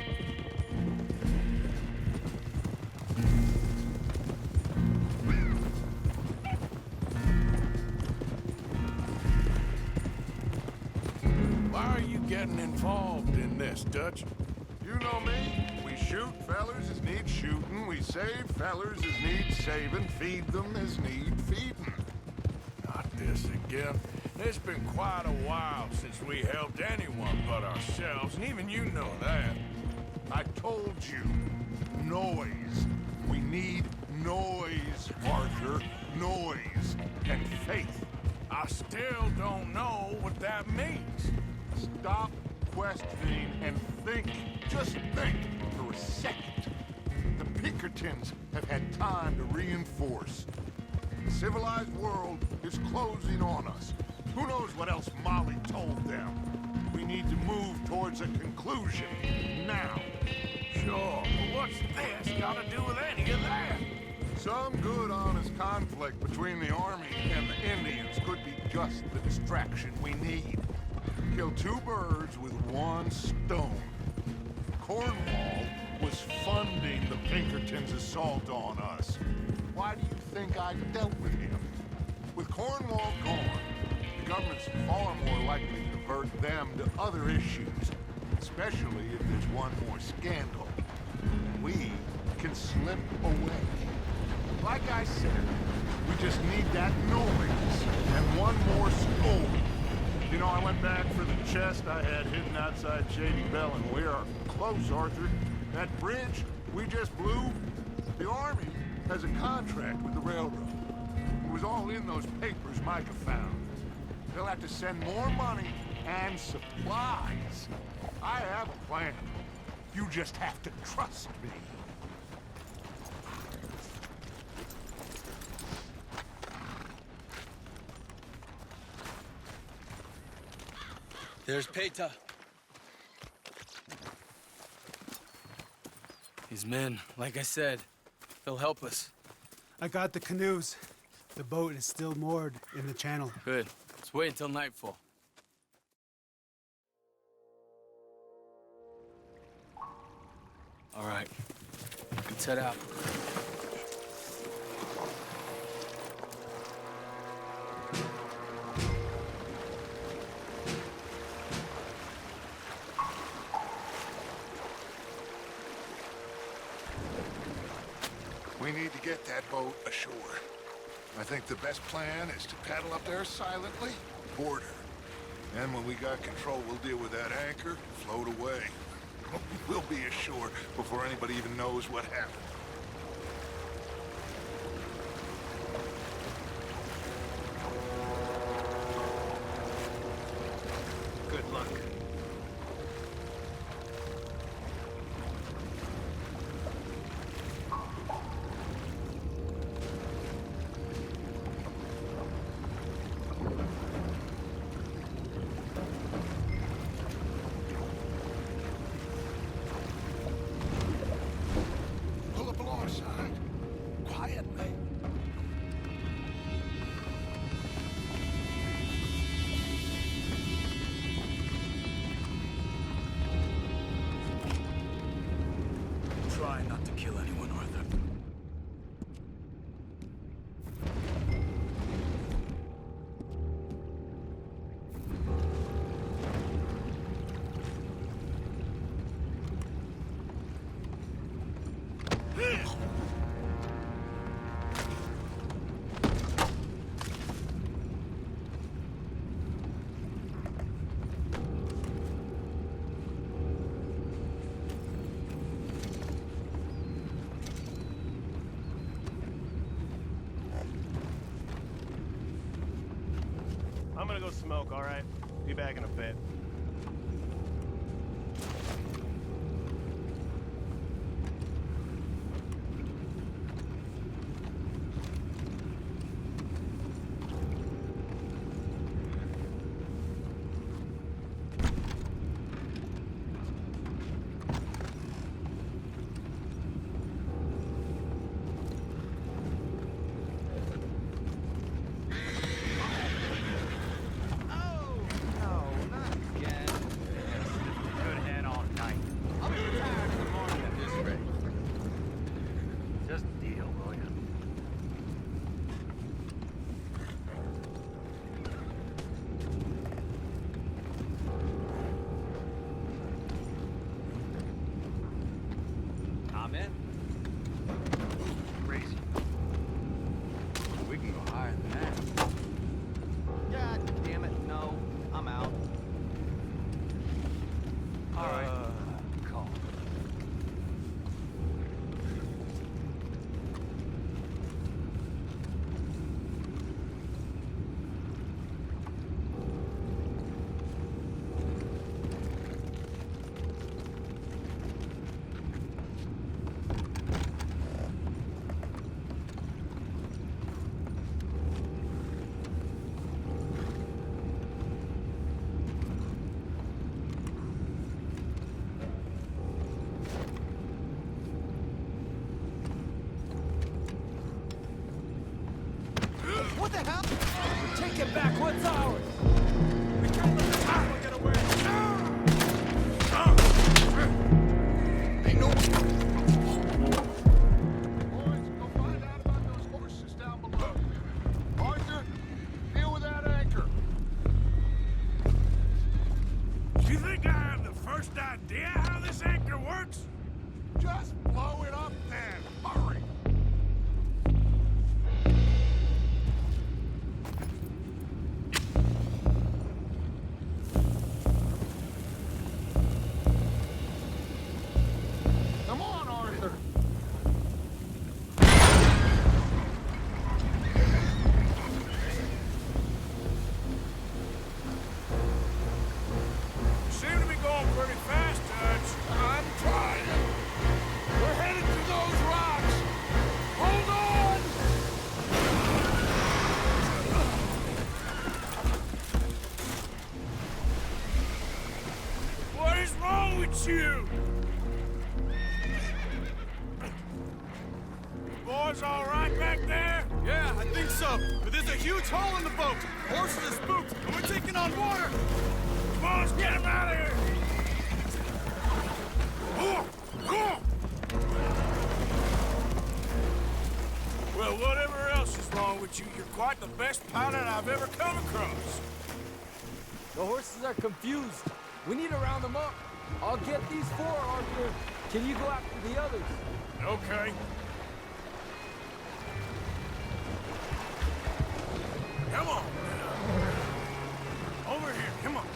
Why are you getting involved in this, Dutch? You know me. We shoot fellers as need shooting. We save fellers as need saving. Feed them as need feeding. Not this again. It's been quite a while since we helped anyone but ourselves, and even you know that. I told you. Noise. We need noise, Arthur. Noise. And faith. I still don't know what that means. Stop questioning and think. Just think for a second. The Pinkertons have had time to reinforce. The civilized world is closing on us. Who knows what else Molly told them? We need to move towards a conclusion. Now. Sure, but what's this got to do with any of that? Some good, honest conflict between the Army and the Indians could be just the distraction we need. Kill two birds with one stone. Cornwall was funding the Pinkertons' assault on us. Why do you think I dealt with him? With Cornwall gone, the government's far more likely to divert them to other issues, especially if there's one more scandal. We can slip away. Like I said, we just need that noise and one more score. You know, I went back for the chest I had hidden outside Shady Bell, and we are close, Arthur. That bridge we just blew, the Army has a contract with the railroad. It was all in those papers Micah found. They'll have to send more money and supplies. I have a plan. You just have to trust me. There's Peta. His men, like I said, they'll help us. I got the canoes. The boat is still moored in the channel. Good. Let's wait until nightfall. All right. Let's head out. We need to get that boat ashore. I think the best plan is to paddle up there silently, board her. Then when we got control, we'll deal with that anchor, float away. We'll be ashore before anybody even knows what happened. Good luck. Pull up alongside. Quietly. Try not to kill anyone, Arthur. I'm gonna go smoke, all right? Be back in a bit. What's ours? We can't let this asshole get away. Ain't no... Boys, go find out about those horses down below. Arthur, deal with that anchor. You think I have the first idea how this anchor works? Just blow it up then. Hurry. Come on, Arthur. You seem to be going pretty fast, Dutch. I'm trying. We're headed to those rocks. Hold on! What is wrong with you? Boys all right back there? Yeah, I think so. But there's a huge hole in the boat. Horses are spooked, and we're taking on water. Come on, let's get him out of here! Well, whatever else is wrong with you, you're quite the best pilot I've ever come across. The horses are confused. We need to round them up. I'll get these four, Arthur. Can you go after the others? Okay. Come on. Over here, come on.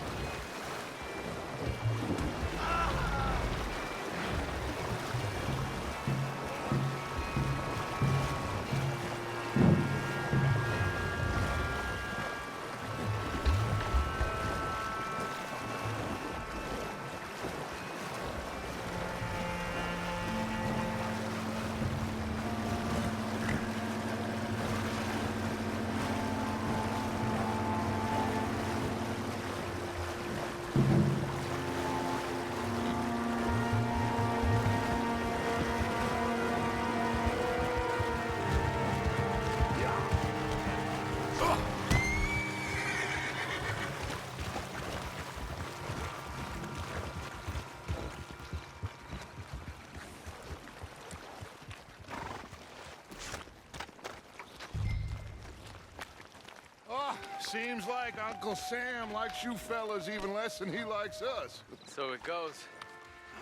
Seems like Uncle Sam likes you fellas even less than he likes us. So it goes.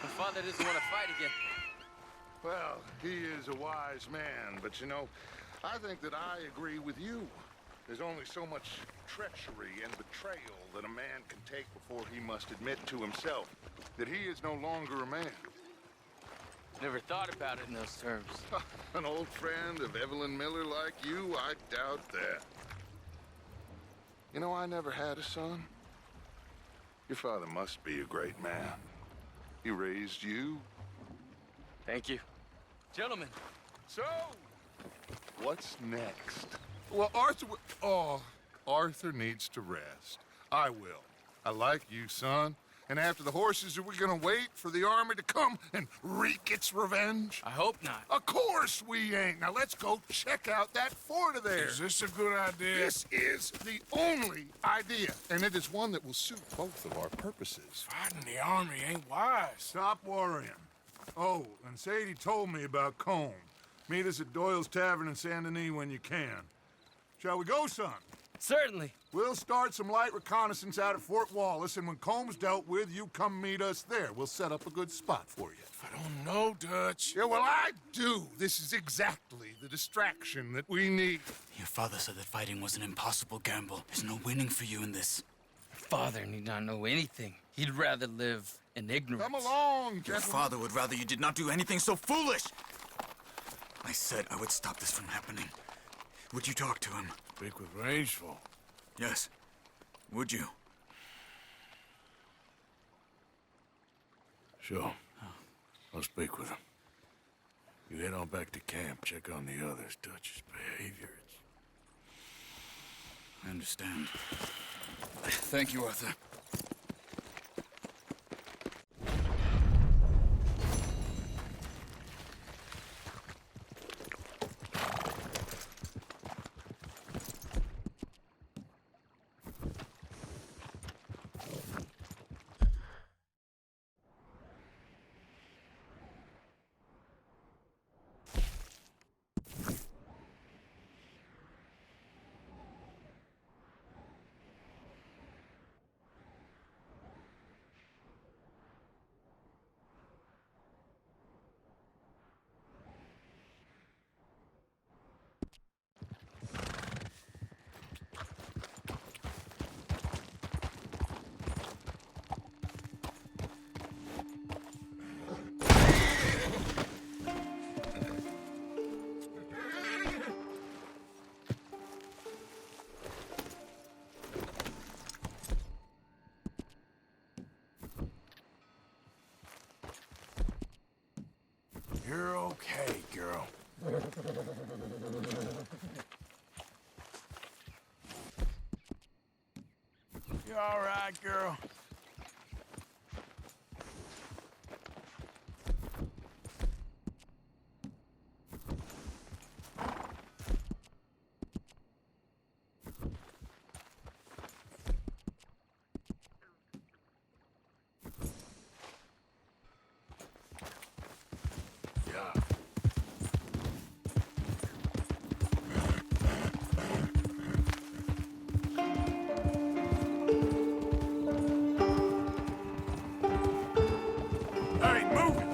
My father doesn't want to fight again. Well, he is a wise man, but you know, I think that I agree with you. There's only so much treachery and betrayal that a man can take before he must admit to himself that he is no longer a man. Never thought about it in those terms. An old friend of Evelyn Miller like you, I doubt that. You know, I never had a son. Your father must be a great man. He raised you. Thank you. Gentlemen. So, what's next? Well, Arthur... Oh, Arthur needs to rest. I will. I like you, son. And after the horses, are we gonna wait for the army to come and wreak its revenge? I hope not. Of course we ain't. Now let's go check out that fort of theirs. Is this a good idea? This is the only idea, and it is one that will suit both of our purposes. Fighting the army ain't wise. Stop worrying. Oh, and Sadie told me about Combe. Meet us at Doyle's Tavern in Saint Denis when you can. Shall we go, son? Certainly. We'll start some light reconnaissance out at Fort Wallace, and when Combs dealt with, you come meet us there. We'll set up a good spot for you. I don't know, Dutch. Yeah, well, I do. This is exactly the distraction that we need. Your father said that fighting was an impossible gamble. There's no winning for you in this. Father need not know anything. He'd rather live in ignorance. Come along, Your gentlemen. father would rather you did not do anything so foolish. I said I would stop this from happening. Would you talk to him? Speak with Rangeful. Yes. Would you? Sure. I'll speak with him. You head on back to camp, check on the others. Dutch's behavior. I understand. Thank you, Arthur. You all right, girl? Hey, move it!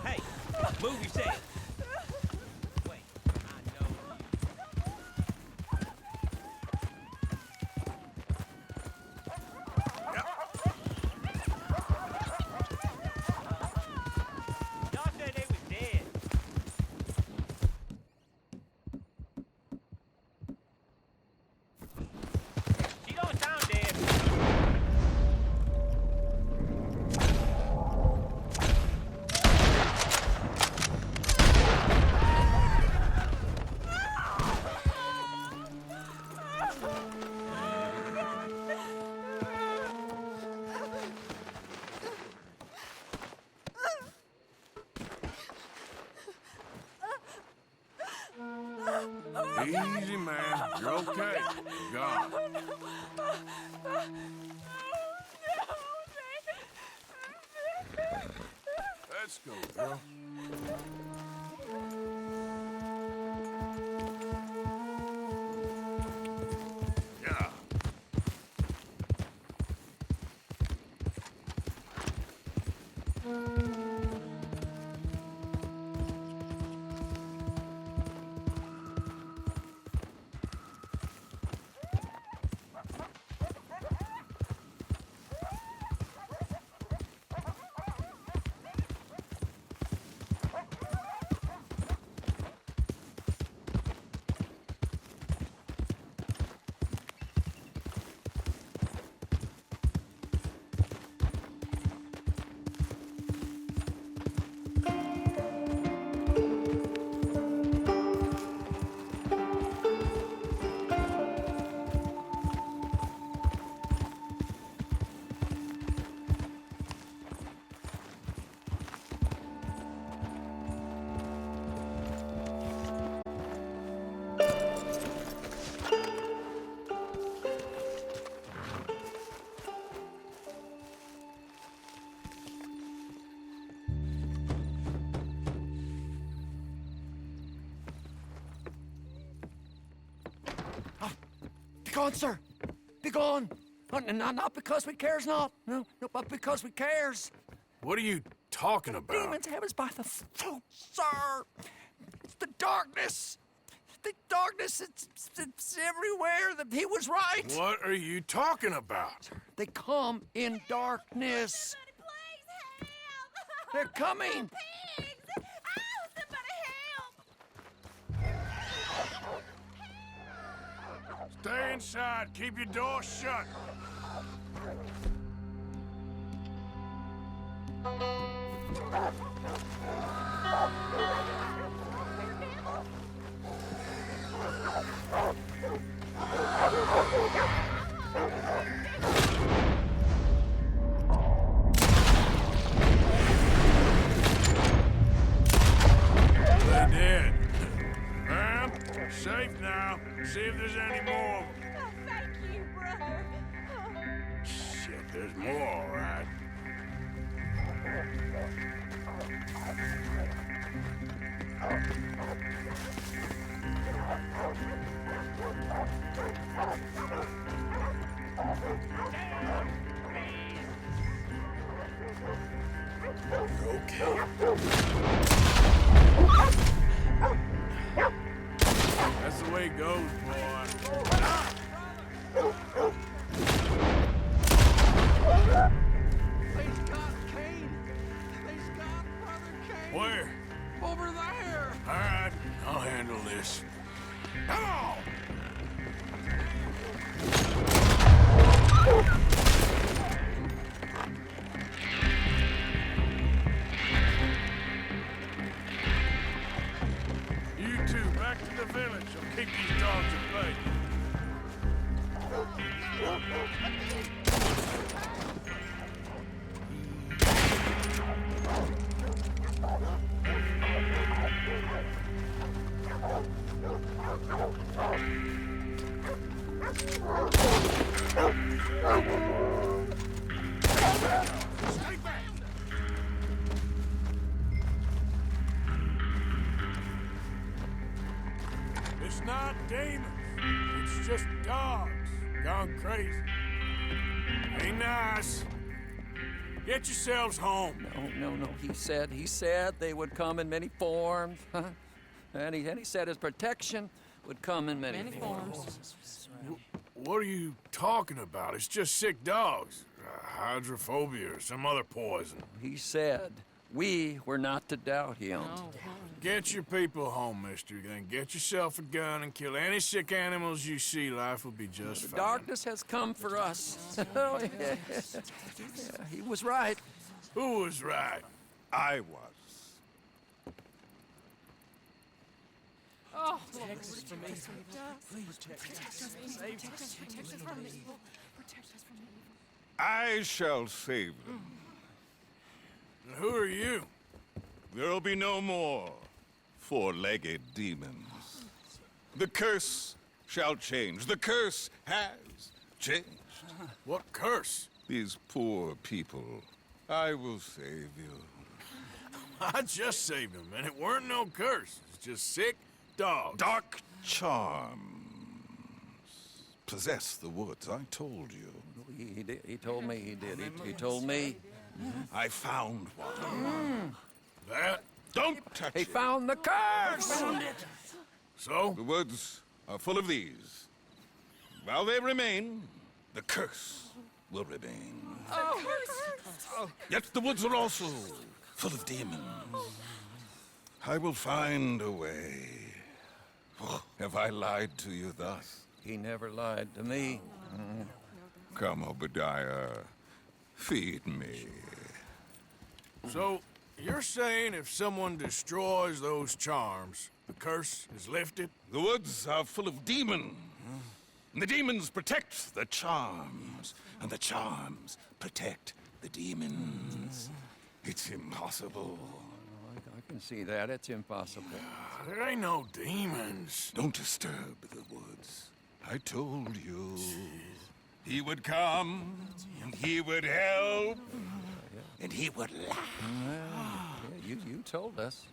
Hey, move yourself. Wait, I know y'all said they was dead. She don't sound dead. Easy, man. You're okay. God. Let's go, girl. Yeah. Begone, sir! Begone! Not because we cares not. No, but because we cares. What are you talking about? Demons have us by the throat, sir! It's the darkness! The darkness, it's everywhere. He was right. What are you talking about? They come in darkness. They're coming. Stay inside. Keep your door shut. They did. Ma'am, safe now. See if there's any more. Thank you, brother. Shit, there's more, all right. You're okay. That's the way it goes, boy. It's not demons. It's just dogs gone crazy. Ain't nice. Get yourselves home. No. He said they would come in many forms. Huh? And he said his protection would come in many forms. What are you talking about? It's just sick dogs. Hydrophobia or some other poison. He said we were not to doubt him. Get your people home, mister. Then get yourself a gun and kill any sick animals you see. Life will be just fine. Darkness has come for us. Oh, yeah. He was right. Who was right? I was. Oh, Protect us from evil. Please protect us from evil. Protect us from evil. Protect us from evil. I shall save them. And who are you? There'll be no more four-legged demons. The curse shall change. The curse has changed. What curse? These poor people. I will save you. I just saved him, and it weren't no curse. It's just sick dogs. Dark charms possess the woods. I told you. He did. He told me he did. He told me. I found one. That? Don't touch it. He found the curse! Found it. So? The woods are full of these. While they remain, the curse will remain. Yet the woods are also full of demons. I will find a way. Oh, have I lied to you thus? He never lied to me. Come, Obadiah. Feed me. So, you're saying if someone destroys those charms, the curse is lifted? The woods are full of demons. And the demons protect the charms. And the charms protect the demons. It's impossible. I can see that. It's impossible. There ain't no demons. Don't disturb the woods. I told you. He would come, and he would help, and he would laugh. You told us.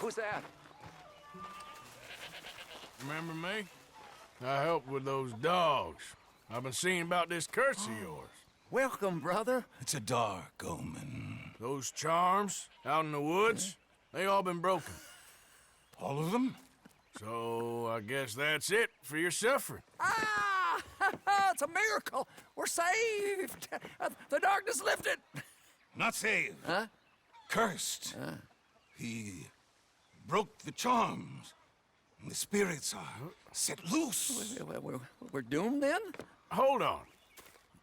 Who's that? Remember me? I helped with those dogs. I've been seeing about this curse of yours. Welcome, brother. It's a dark omen. Those charms out in the woods, they all been broken. All of them? So I guess that's it for your suffering. Ah! It's a miracle. We're saved. The darkness lifted. Not saved. Huh? Cursed. He broke the charms. And the spirits are set loose. We're doomed then? Hold on.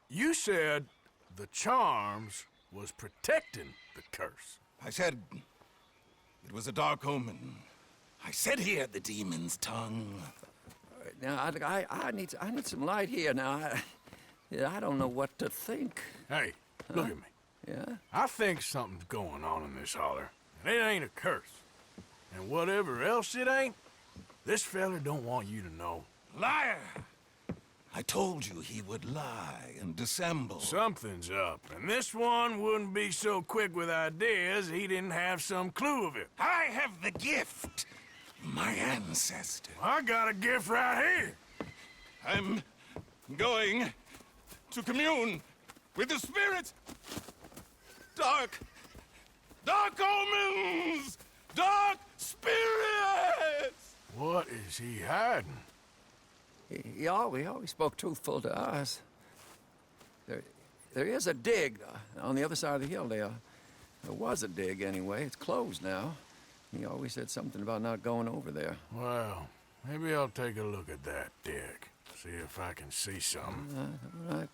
You said the charms was protecting the curse. I said it was a dark omen. I said he had the demon's tongue. Now, I need some light here. Now, I don't know what to think. Hey, look at me. Yeah? I think something's going on in this holler, and it ain't a curse. And whatever else it ain't, this fella don't want you to know. Liar! I told you he would lie and dissemble. Something's up, and this one wouldn't be so quick with ideas he didn't have some clue of it. I have the gift. My ancestor. I got a gift right here. I'm going to commune with the spirits. Dark omens! Dark spirits! What is he hiding? He always spoke truthful to us. There is a dig on the other side of the hill there. There was a dig anyway. It's closed now. He always said something about not going over there. Well, maybe I'll take a look at that dig. See if I can see something. All right.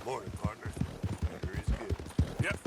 Morning, partner. Weather is good. Yep.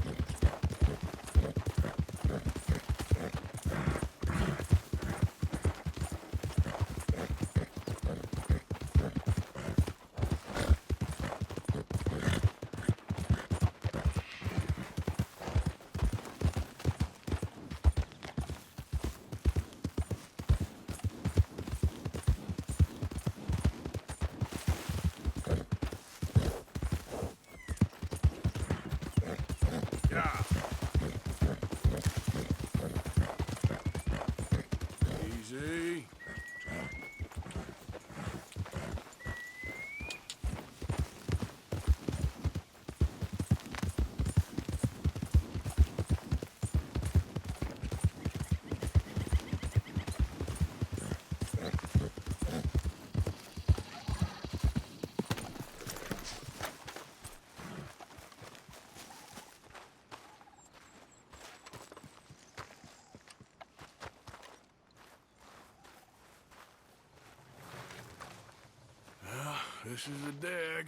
This is a dig.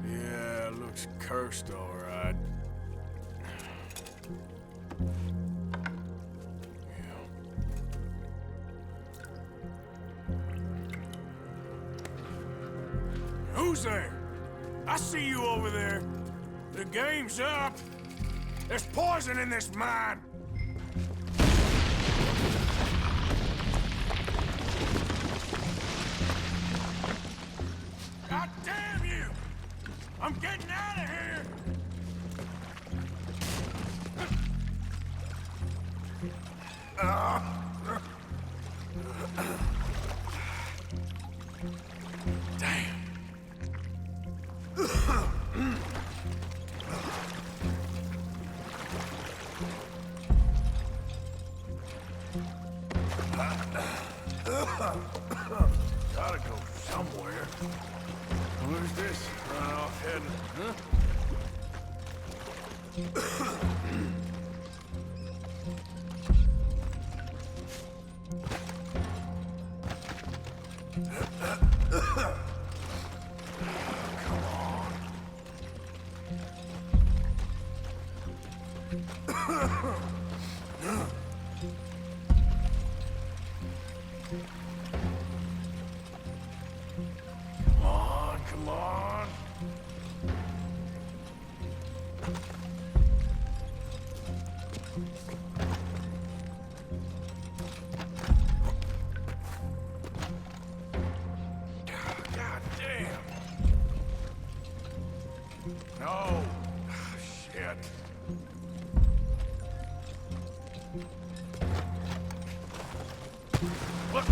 Yeah, looks cursed, all right. Who's there? I see you over there. The game's up. There's poison in this mine. God damn you! I'm getting out of here! Damn. Gotta go somewhere. Where's this runoff heading, huh? Come on. God damn. No. Shit. Look.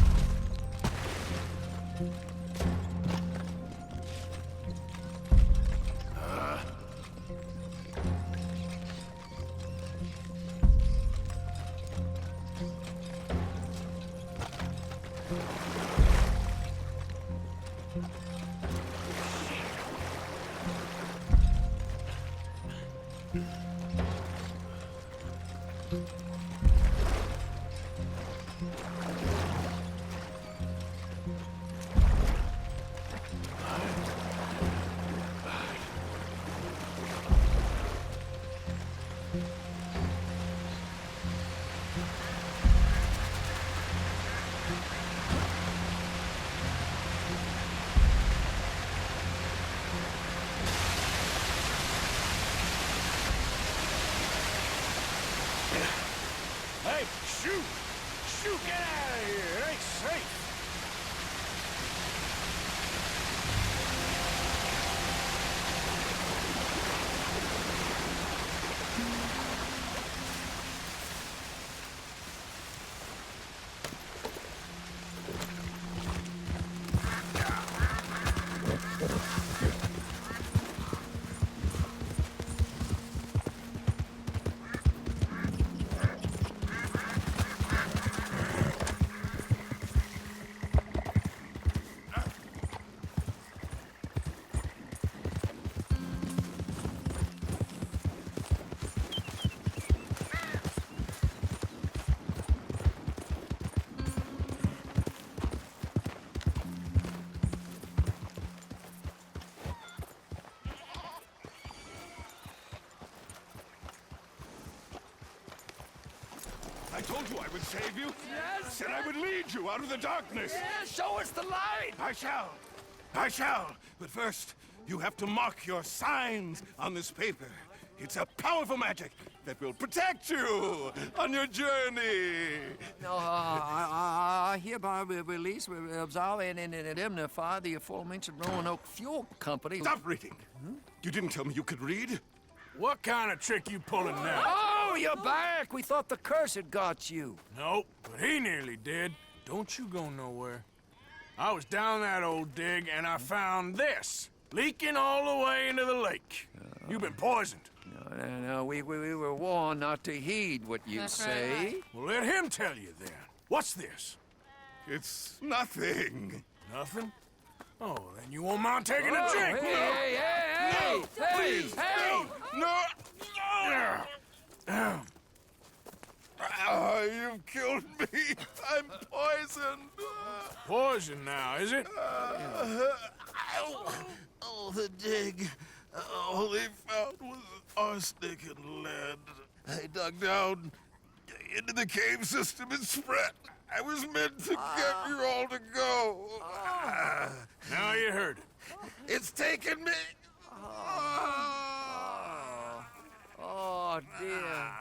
Hey, shoot! Shoot, get out of here! It ain't safe! told you I would save you. Yes. Said I would lead you out of the darkness. Yeah, show us the light. I shall. I shall. But first, you have to mark your signs on this paper. It's a powerful magic that will protect you on your journey. No, I hereby release, absolve, and indemnify the aforementioned Roanoke Fuel Company. Stop reading. You didn't tell me you could read. What kind of trick you pulling now? Oh, you're back. We thought the curse had got you. Nope, but he nearly did. Don't you go nowhere. I was down that old dig, and I found this, leaking all the way into the lake. You've been poisoned. No, we were warned not to heed what you say. Well, let him tell you then. What's this? It's nothing. Nothing? Oh, then you won't mind taking a drink. Hey, Please, hey! No! You've killed me. I'm poisoned. Poison now, is it? Oh, the dig. All they found was arsenic and lead. I dug down into the cave system and spread. I was meant to get you all to go. Now you heard it. It's taken me. Oh, dear.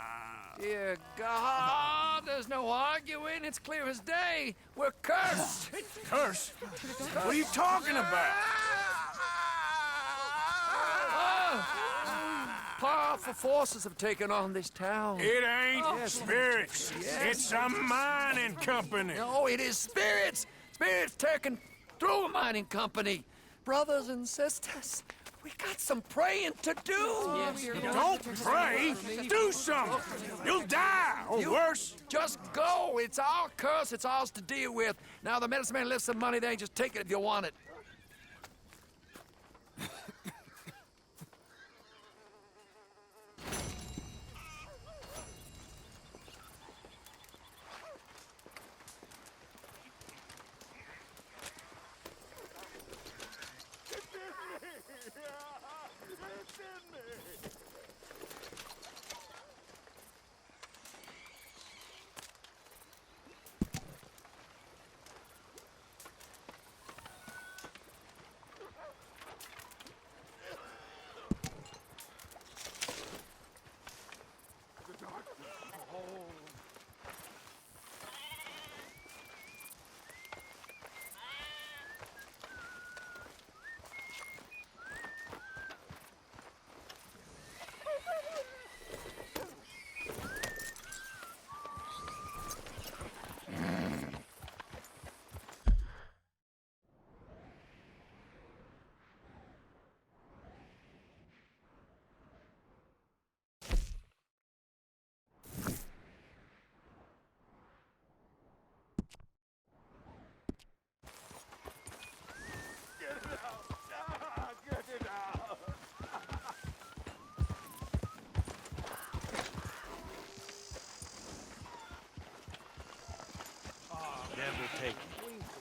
Dear God, there's no arguing. It's clear as day. We're cursed. Curse? What are you talking about? Powerful forces have taken on this town. It ain't spirits. Yes. It's a mining company. No, it is spirits. Spirits taken through a mining company. Brothers and sisters, we got some praying to do. Don't pray. Do something. You'll die, or worse. Just go. It's our curse. It's ours to deal with. Now, the medicine man left some money there. Just take it if you want it.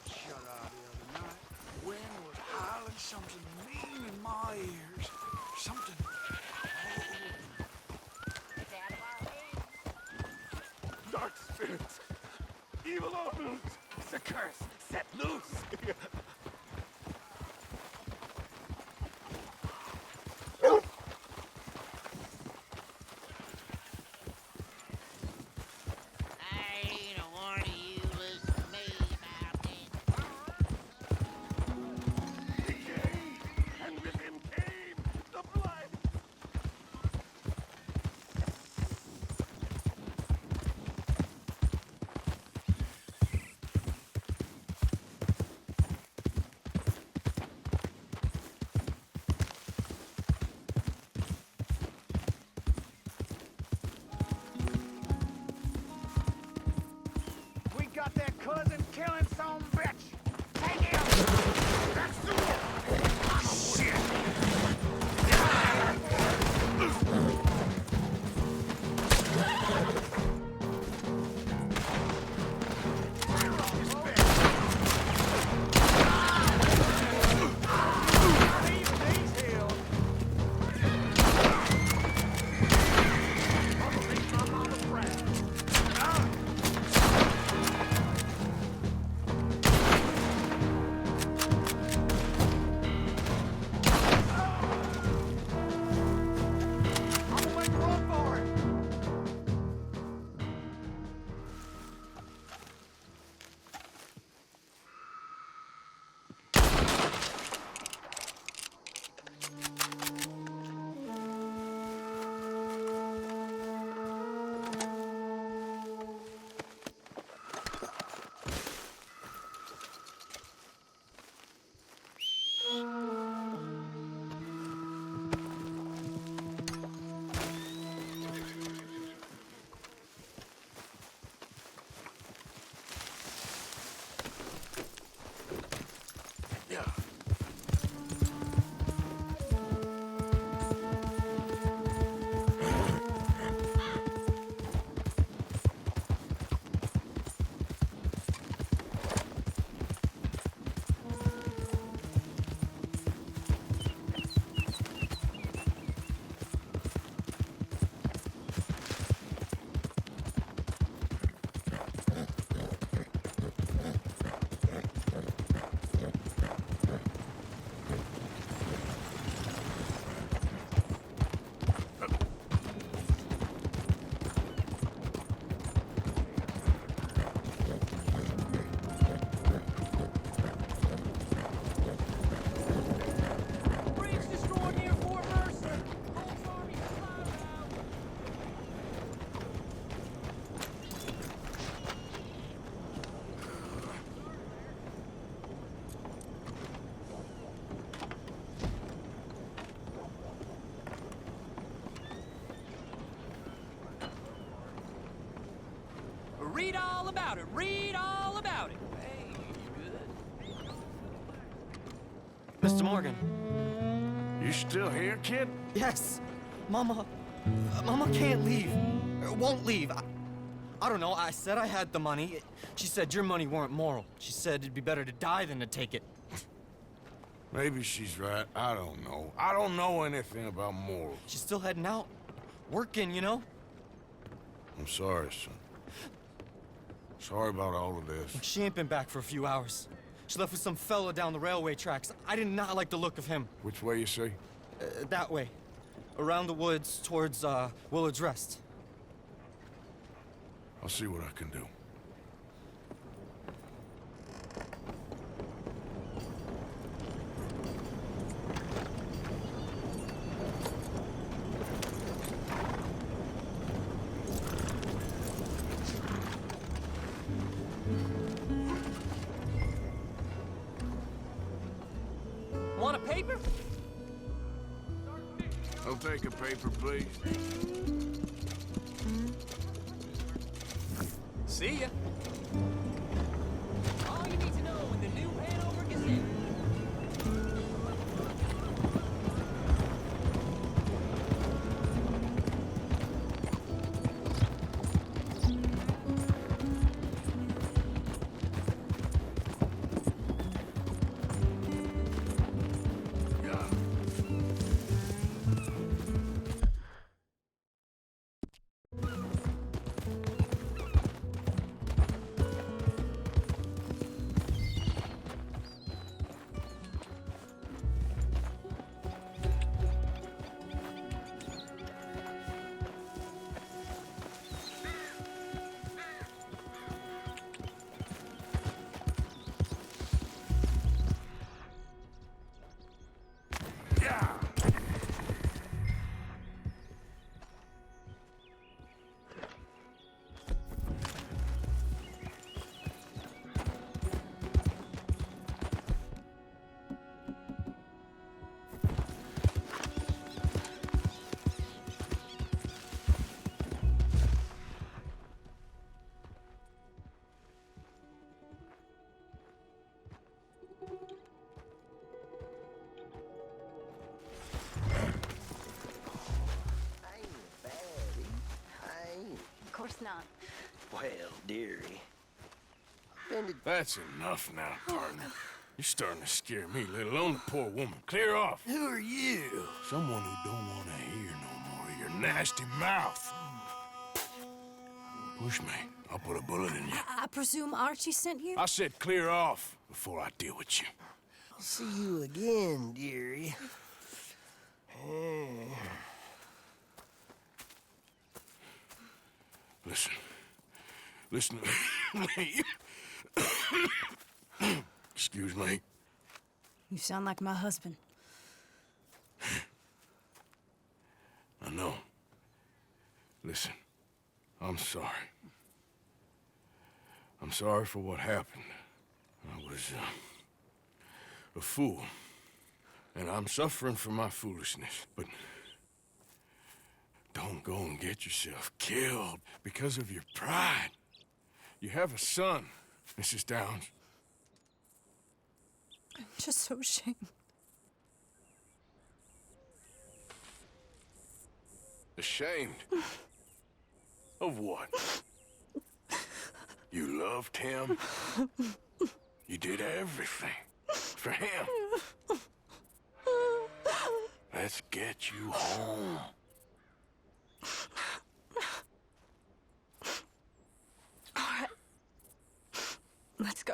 Shut out the other night. Wind was howling something mean in my ears. Something. Dark spirits. Evil omens. It's a curse. Set loose. about it. Read all about it. Mr. Morgan. You still here, kid? Yes. Mama can't leave. Won't leave. I don't know. I said I had the money. She said your money weren't moral. She said it'd be better to die than to take it. Maybe she's right. I don't know. I don't know anything about morals. She's still heading out. Working, you know? I'm sorry, son. Sorry about all of this. She ain't been back for a few hours. She left with some fella down the railway tracks. I did not like the look of him. Which way you say? That way. Around the woods towards Willard's Rest. I'll see what I can do. Want a paper? I'll take a paper, please. See ya. All you need to know in the new Hanover Gazette. Of course not. Well, dearie. That's enough now, partner. You're starting to scare me, let alone the poor woman. Clear off. Who are you? Someone who don't want to hear no more of your nasty mouth. Push me. I'll put a bullet in you. I presume Archie sent you? I said clear off before I deal with you. I'll see you again, dearie. Listen to me. Excuse me. You sound like my husband. I know. Listen, I'm sorry. I'm sorry for what happened. I was a fool. And I'm suffering for my foolishness. But don't go and get yourself killed because of your pride. You have a son, Mrs. Downs. I'm just so ashamed. Ashamed? Of what? You loved him? You did everything for him. Let's get you home. All right. Let's go.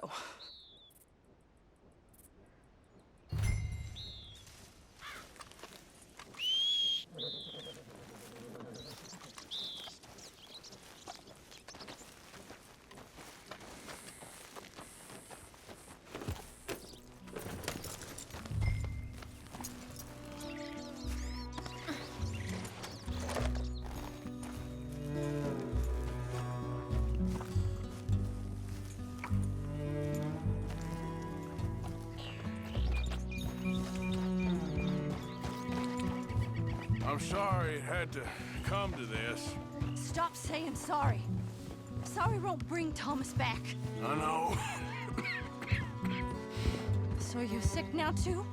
I'm sorry it had to come to this. Stop saying sorry. Sorry won't bring Thomas back. I know. So you're sick now, too?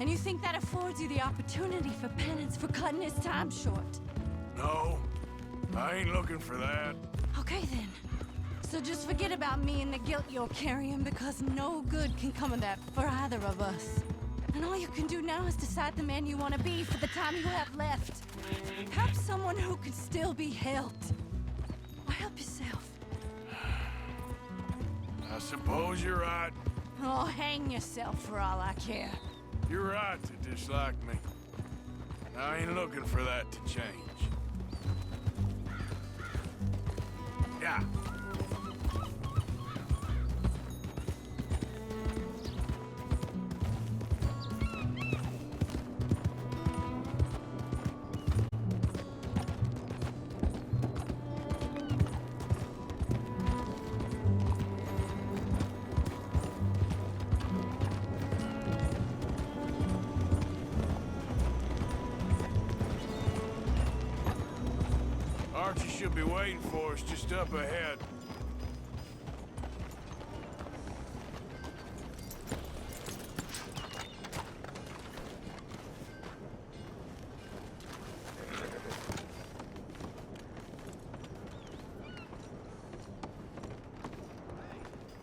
And you think that affords you the opportunity for penance for cutting his time short? No, I ain't looking for that. Okay, then. So just forget about me and the guilt you're carrying, because no good can come of that for either of us. And all you can do now is decide the man you want to be for the time you have left. Help someone who can still be helped. Or help yourself. I suppose you're right. Oh, hang yourself for all I care. You're right to dislike me. I ain't looking for that to change. Yeah. Archie should be waiting for us just up ahead.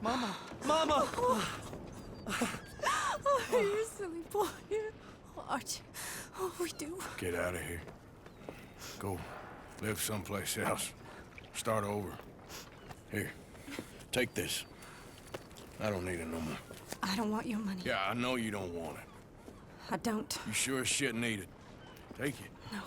Mama! Mama! Oh, you silly boy. Oh, Archie, what we do? Get out of here. Go live someplace else. Start over. Here, take this. I don't need it no more. I don't want your money. Yeah, I know you don't want it. I don't. You sure as shit need it. Take it. No.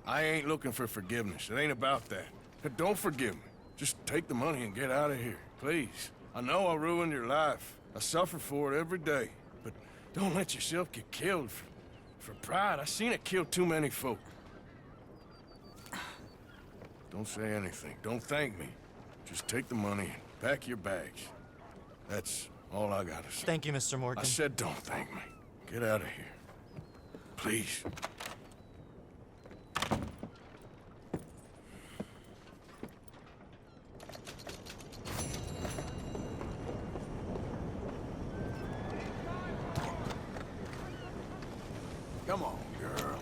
I ain't looking for forgiveness. It ain't about that. But don't forgive me. Just take the money and get out of here, please. I know I ruined your life. I suffer for it every day. But don't let yourself get killed for pride. I seen it kill too many folk. Don't say anything. Don't thank me. Just take the money and pack your bags. That's all I gotta say. Thank you, Mr. Morgan. I said don't thank me. Get out of here. Please. Come on, girl.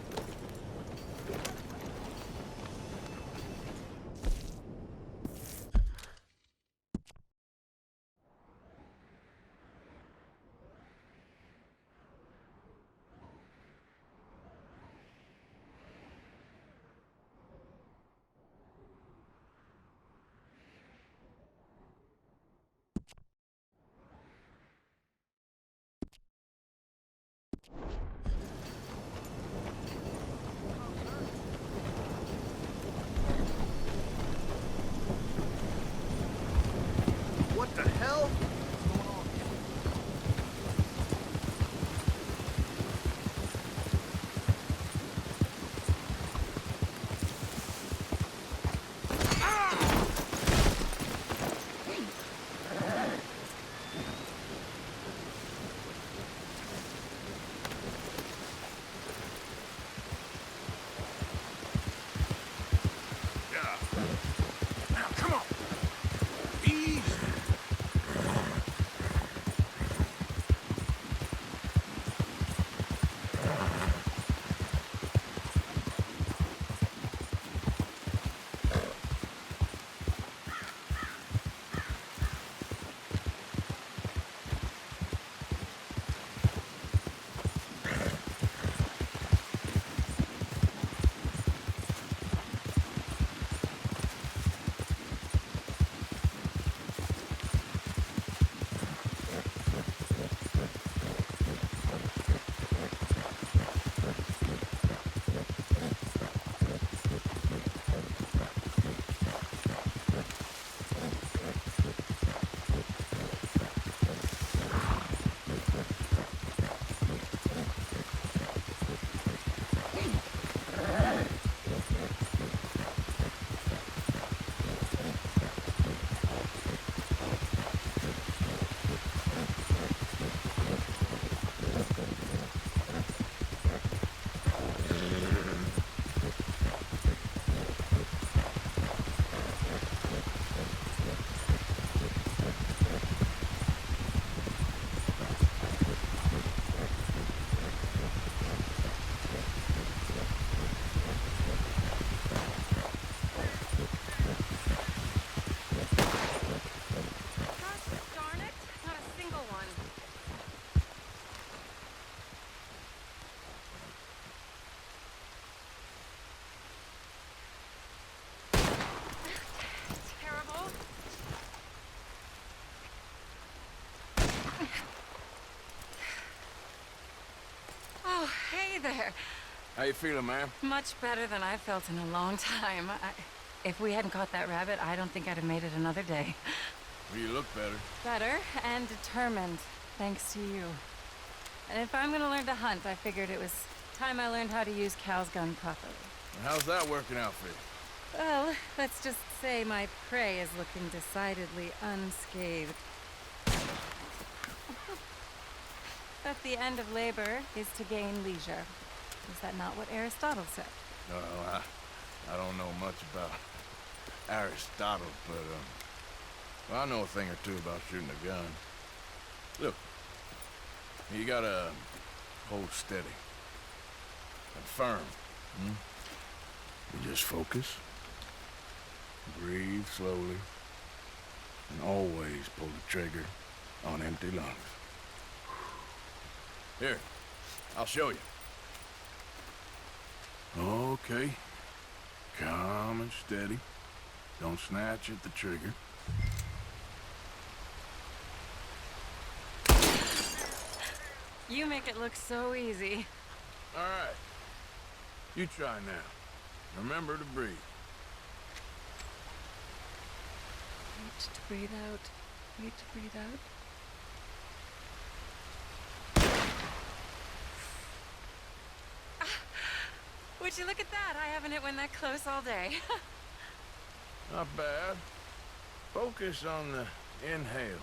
there. How you feeling, ma'am? Much better than I felt in a long time. If we hadn't caught that rabbit, I don't think I'd have made it another day. Well, you look better. Better and determined, thanks to you. And if I'm gonna learn to hunt, I figured it was time I learned how to use Cal's gun properly. And how's that working out for you? Well, let's just say my prey is looking decidedly unscathed. But the end of labor is to gain leisure. Is that not what Aristotle said? Well, I don't know much about Aristotle, but, well, I know a thing or two about shooting a gun. Look, you gotta hold steady and firm. You just focus, breathe slowly, and always pull the trigger on empty lungs. Here, I'll show you. Okay. Calm and steady. Don't snatch at the trigger. You make it look so easy. All right. You try now. Remember to breathe. Wait to breathe out. Wait to breathe out. Would you look at that? I haven't hit one that close all day. Not bad. Focus on the inhale.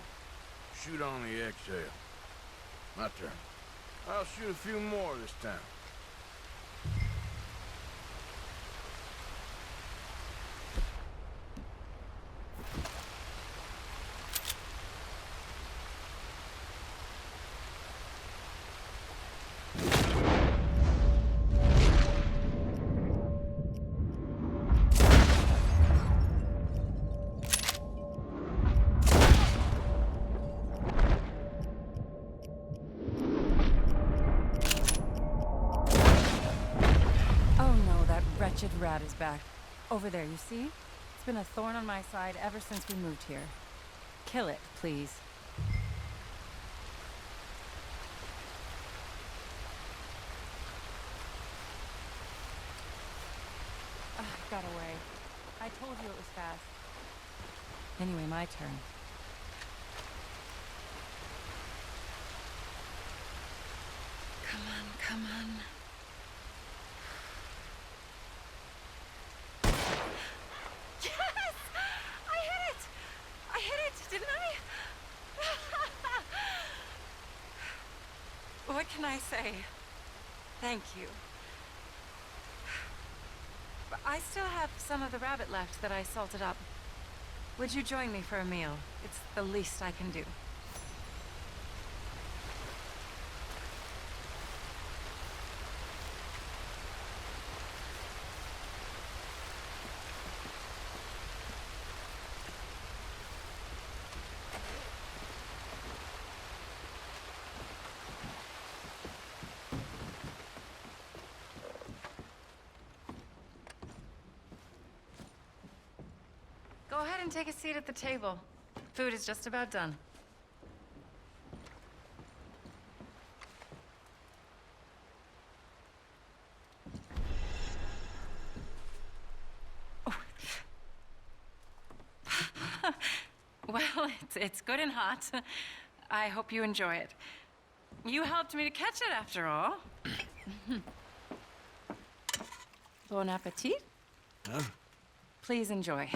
Shoot on the exhale. My turn. I'll shoot a few more this time. Wretched rat is back. Over there, you see? It's been a thorn on my side ever since we moved here. Kill it, please. It got away. I told you it was fast. Anyway, my turn. Come on, come on. Didn't I? What can I say? Thank you. But I still have some of the rabbit left that I salted up. Would you join me for a meal? It's the least I can do. Go ahead and take a seat at the table. Food is just about done. Oh. Well, it's good and hot. I hope you enjoy it. You helped me to catch it, after all. Bon appetit. Huh? Please enjoy.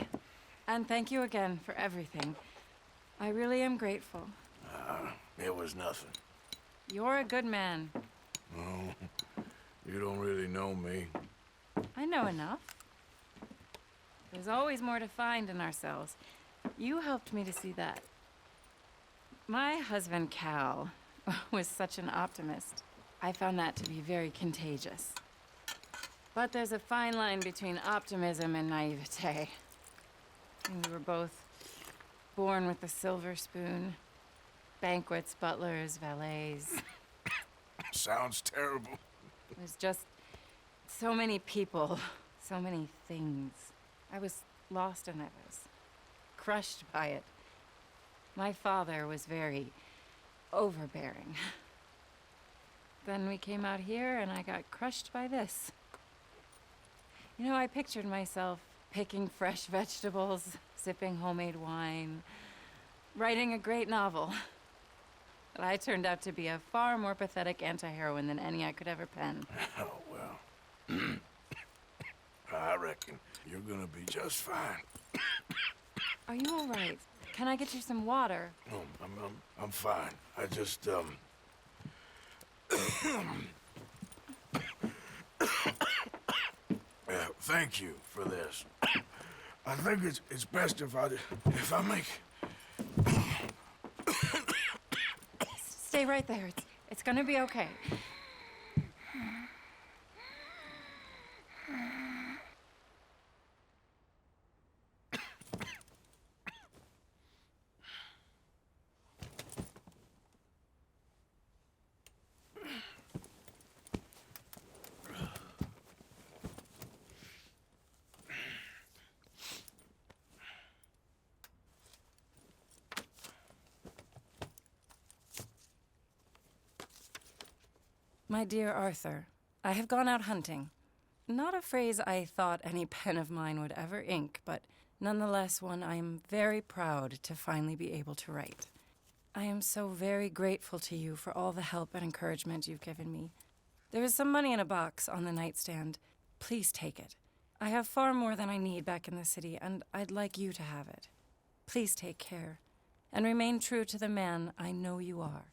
And thank you again for everything. I really am grateful. It was nothing. You're a good man. Oh, you don't really know me. I know enough. There's always more to find in ourselves. You helped me to see that. My husband, Cal, was such an optimist. I found that to be very contagious. But there's a fine line between optimism and naivete. And we were both born with a silver spoon. Banquets, butlers, valets. Sounds terrible. There's just so many people, so many things. I was lost in it. I was crushed by it. My father was very overbearing. Then we came out here and I got crushed by this. You know, I pictured myself picking fresh vegetables, sipping homemade wine, writing a great novel. But I turned out to be a far more pathetic anti-heroine than any I could ever pen. Oh, well. I reckon you're gonna be just fine. Are you all right? Can I get you some water? No, I'm fine. I just, thank you for this. I think it's best if I make... Stay right there. It's gonna be okay. My dear Arthur, I have gone out hunting. Not a phrase I thought any pen of mine would ever ink, but nonetheless one I am very proud to finally be able to write. I am so very grateful to you for all the help and encouragement you've given me. There is some money in a box on the nightstand. Please take it. I have far more than I need back in the city, and I'd like you to have it. Please take care, and remain true to the man I know you are.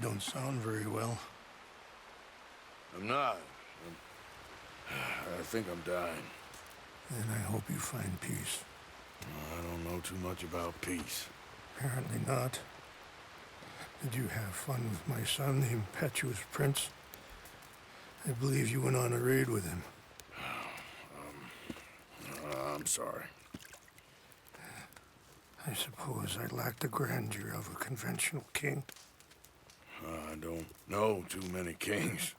don't sound very well. I'm not. I think I'm dying. And I hope you find peace. I don't know too much about peace. Apparently not. Did you have fun with my son, the impetuous prince? I believe you went on a raid with him. I'm sorry. I suppose I lack the grandeur of a conventional king. I don't know too many kings.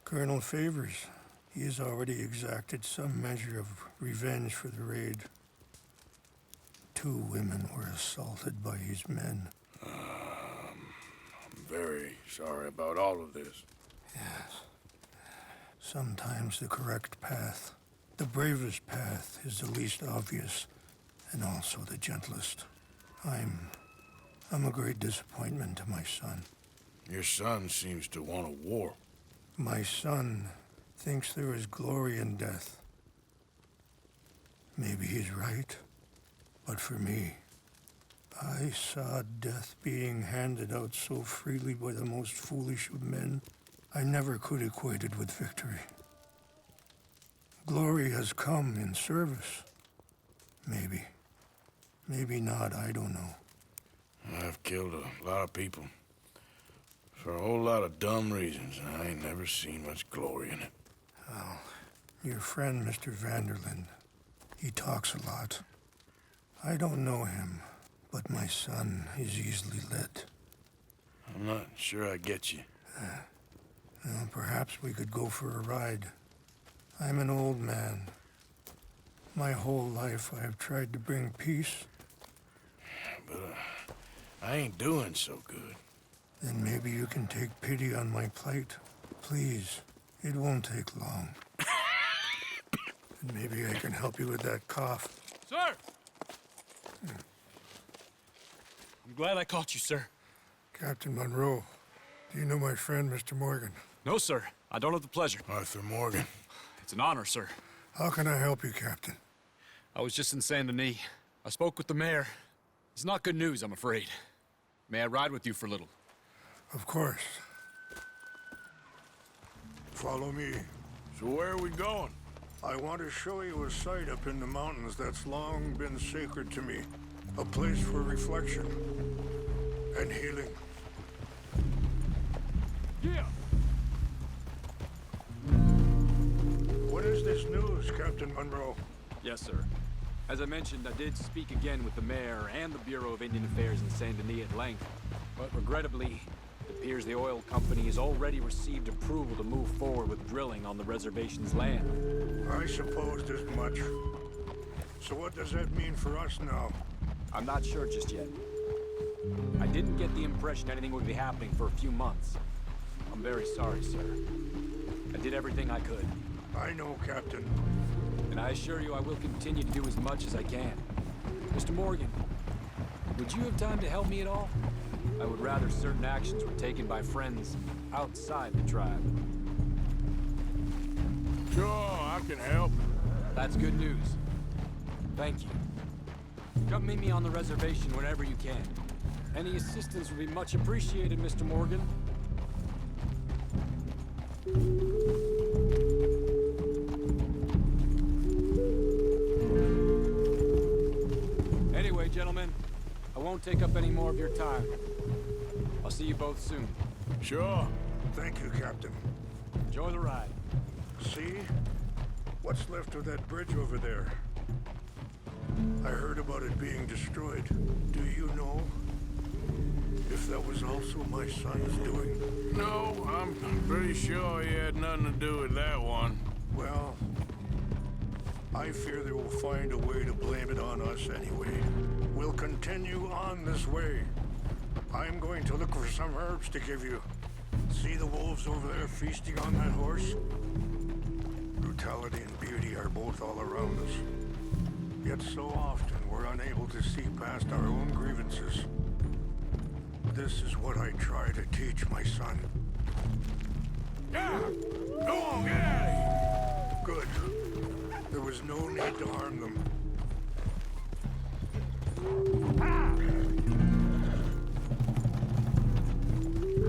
Colonel Favors, he has already exacted some measure of revenge for the raid. 2 women were assaulted by his men. I'm very sorry about all of this. Yes. Sometimes the correct path, the bravest path, is the least obvious, and also the gentlest. I'm a great disappointment to my son. Your son seems to want a war. My son thinks there is glory in death. Maybe he's right, but for me, I saw death being handed out so freely by the most foolish of men. I never could equate it with victory. Glory has come in service. Maybe. Maybe not, I don't know. I've killed a lot of people. For a whole lot of dumb reasons, and I ain't never seen much glory in it. Well, your friend, Mr. Vanderlyn, he talks a lot. I don't know him, but my son is easily led. I'm not sure I get you. Well, perhaps we could go for a ride. I'm an old man. My whole life I have tried to bring peace. But I ain't doing so good. Then maybe you can take pity on my plight. Please, it won't take long. And maybe I can help you with that cough. Sir! I'm glad I caught you, sir. Captain Monroe, do you know my friend, Mr. Morgan? No, sir. I don't have the pleasure. Arthur Morgan. It's an honor, sir. How can I help you, Captain? I was just in Saint Denis. I spoke with the mayor. It's not good news, I'm afraid. May I ride with you for a little? Of course. Follow me. So where are we going? I want to show you a site up in the mountains that's long been sacred to me. A place for reflection and healing. Yeah! What is this news, Captain Monroe? Yes, sir. As I mentioned, I did speak again with the mayor and the Bureau of Indian Affairs in Saint Denis at length. But regrettably, it appears the oil company has already received approval to move forward with drilling on the reservation's land. I supposed as much. So what does that mean for us now? I'm not sure just yet. I didn't get the impression anything would be happening for a few months. I'm very sorry, sir. I did everything I could. I know, Captain. And I assure you I will continue to do as much as I can. Mr. Morgan, would you have time to help me at all? I would rather certain actions were taken by friends outside the tribe. Sure, I can help. That's good news. Thank you. Come meet me on the reservation whenever you can. Any assistance would be much appreciated, Mr. Morgan. Anyway, gentlemen, I won't take up any more of your time. I'll see you both soon. Sure. Thank you, Captain. Enjoy the ride. See? What's left of that bridge over there? I heard about it being destroyed. Do you know if that was also my son's doing? No, I'm pretty sure he had nothing to do with that one. Well, I fear they will find a way to blame it on us anyway. We'll continue on this way. I'm going to look for some herbs to give you. See the wolves over there feasting on that horse? Brutality and beauty are both all around us. Yet so often we're unable to see past our own grievances. This is what I try to teach my son. Yeah! Go on, get out of here! Good. There was no need to harm them.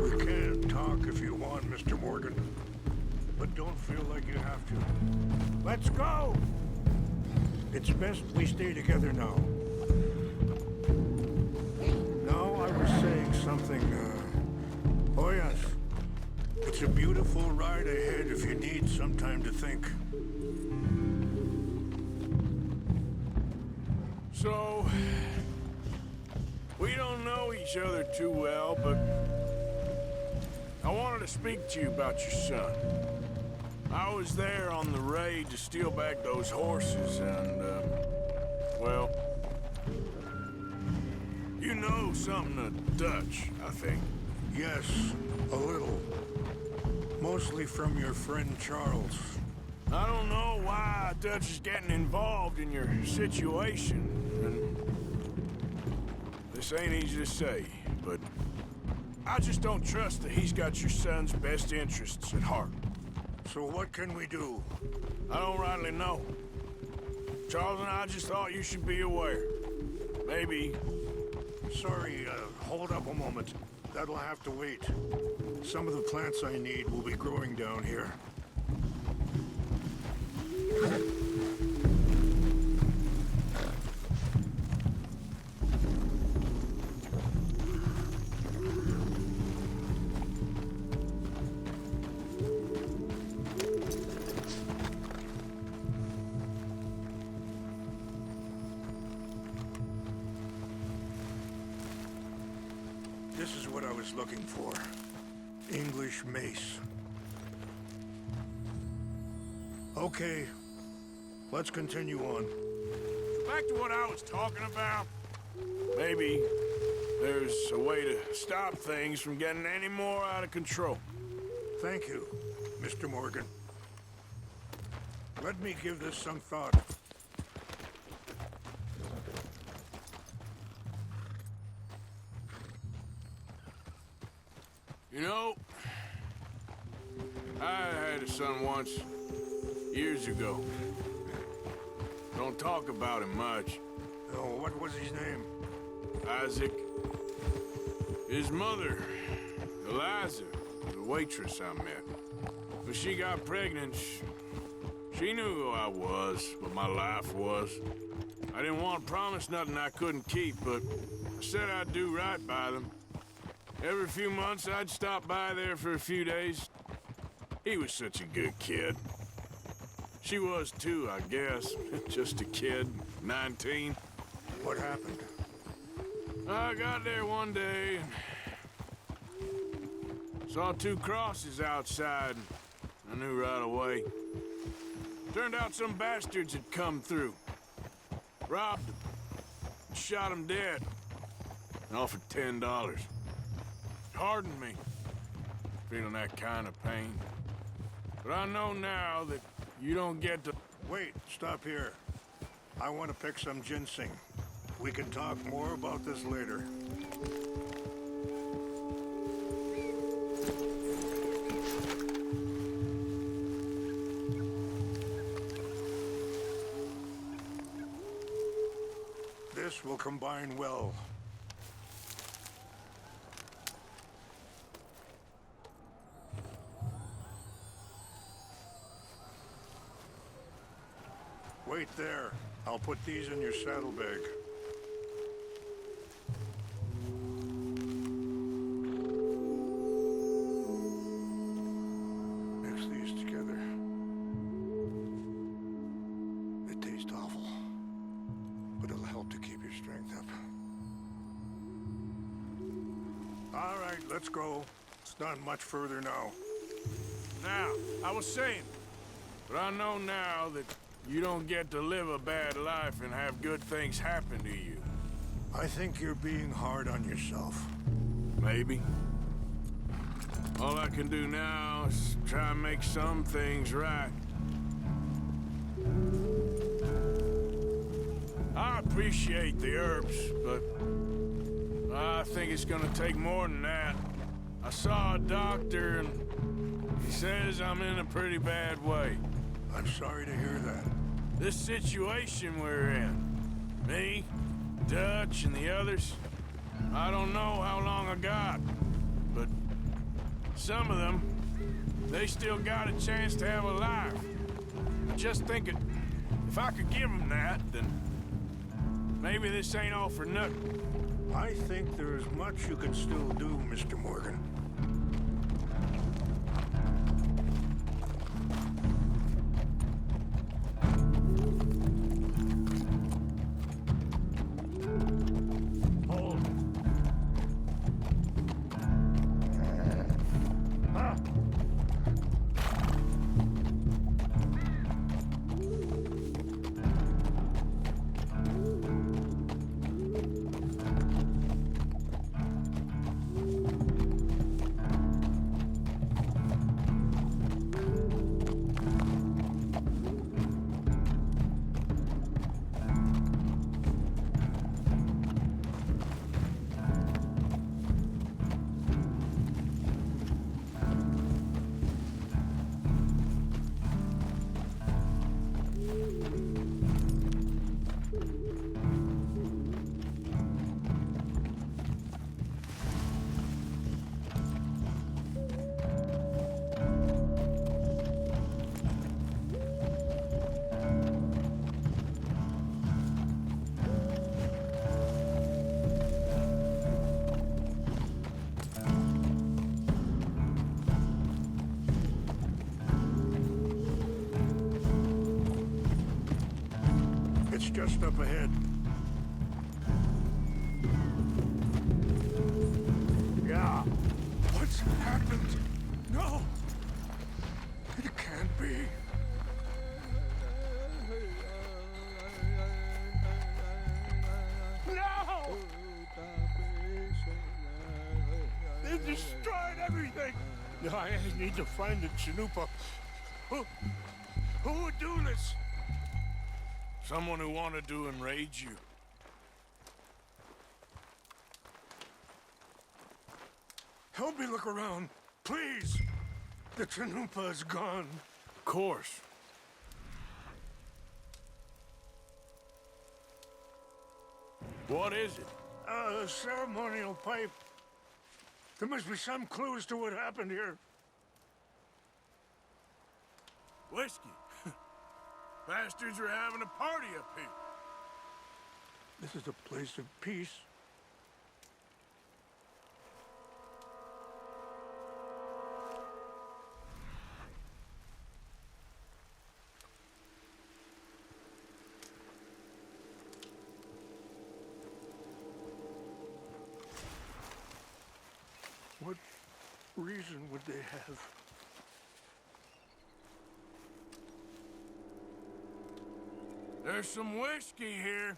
We Morgan. But don't feel like you have to. Let's go! It's best we stay together now. Now, I was saying something, Oh, yes. It's a beautiful ride ahead if you need some time to think. So, we don't know each other too well, but I wanted to speak to you about your son. I was there on the raid to steal back those horses, and, well, you know something of Dutch, I think. Yes, a little. Mostly from your friend Charles. I don't know why Dutch is getting involved in your situation, and this ain't easy to say, but I just don't trust that he's got your son's best interests at heart. So what can we do? I don't rightly know. Charles and I just thought you should be aware. Maybe... Sorry, hold up a moment. That'll have to wait. Some of the plants I need will be growing down here. This is what I was looking for. English mace. Okay, let's continue on. Back to what I was talking about. Maybe there's a way to stop things from getting any more out of control. Thank you, Mr. Morgan. Let me give this some thought. You know, I had a son once, years ago. Don't talk about him much. Oh, what was his name? Isaac. His mother, Eliza, the waitress I met. When she got pregnant, she knew who I was, what my life was. I didn't want to promise nothing I couldn't keep, but I said I'd do right by them. Every few months, I'd stop by there for a few days. He was such a good kid. She was too, I guess. Just a kid, 19. What happened? I got there one day and saw two crosses outside. I knew right away. Turned out some bastards had come through. Robbed them. Shot them dead. And offered $10. Hardened me, feeling that kind of pain. But I know now that you don't get to... Wait, stop here. I want to pick some ginseng. We can talk more about this later. This will combine well. Wait there. I'll put these in your saddlebag. Mix these together. They taste awful, but it'll help to keep your strength up. All right, let's go. It's not much further now. Now, I was saying, but I know now that you don't get to live a bad life and have good things happen to you. I think you're being hard on yourself. Maybe. All I can do now is try and make some things right. I appreciate the herbs, but I think it's gonna take more than that. I saw a doctor and he says I'm in a pretty bad way. I'm sorry to hear that. This situation we're in, me, Dutch, and the others, I don't know how long I got, but some of them, They still got a chance to have a life. I'm just thinking, if I could give them that, then maybe this ain't all for nothing. I think there is much you can still do, Mr. Morgan. It's just up ahead. Yeah. What's happened? No! It can't be. No! They destroyed everything! I need to find the Chanupa. Who would do this? Someone who wanted to enrage you. Help me look around, please. The Chanupa is gone. Of course. What is it? A ceremonial pipe. There must be some clues to what happened here. Whiskey. Bastards are having a party up here. This is a place of peace. What reason would they have? There's some whiskey here.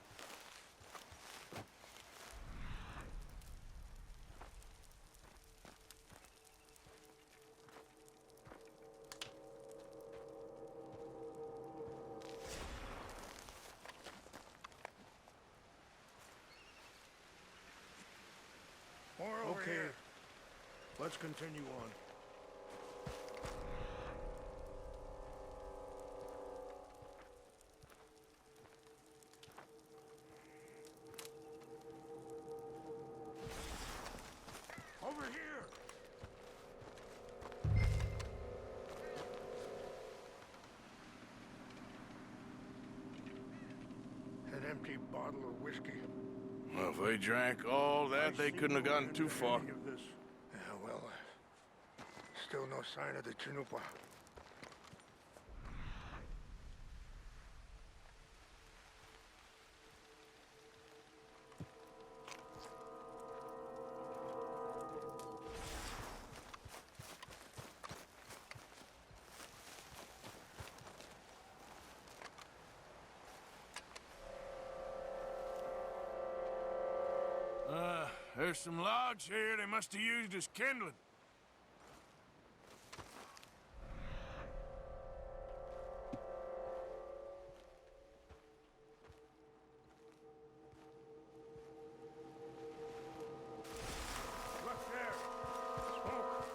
More over here. Let's continue on. Over here! An empty bottle of whiskey. Well, if they drank all that, they couldn't have gotten too far. Yeah, well, still no sign of the Chanupa. There's some logs here they must have used as kindling. Look there! Smoke!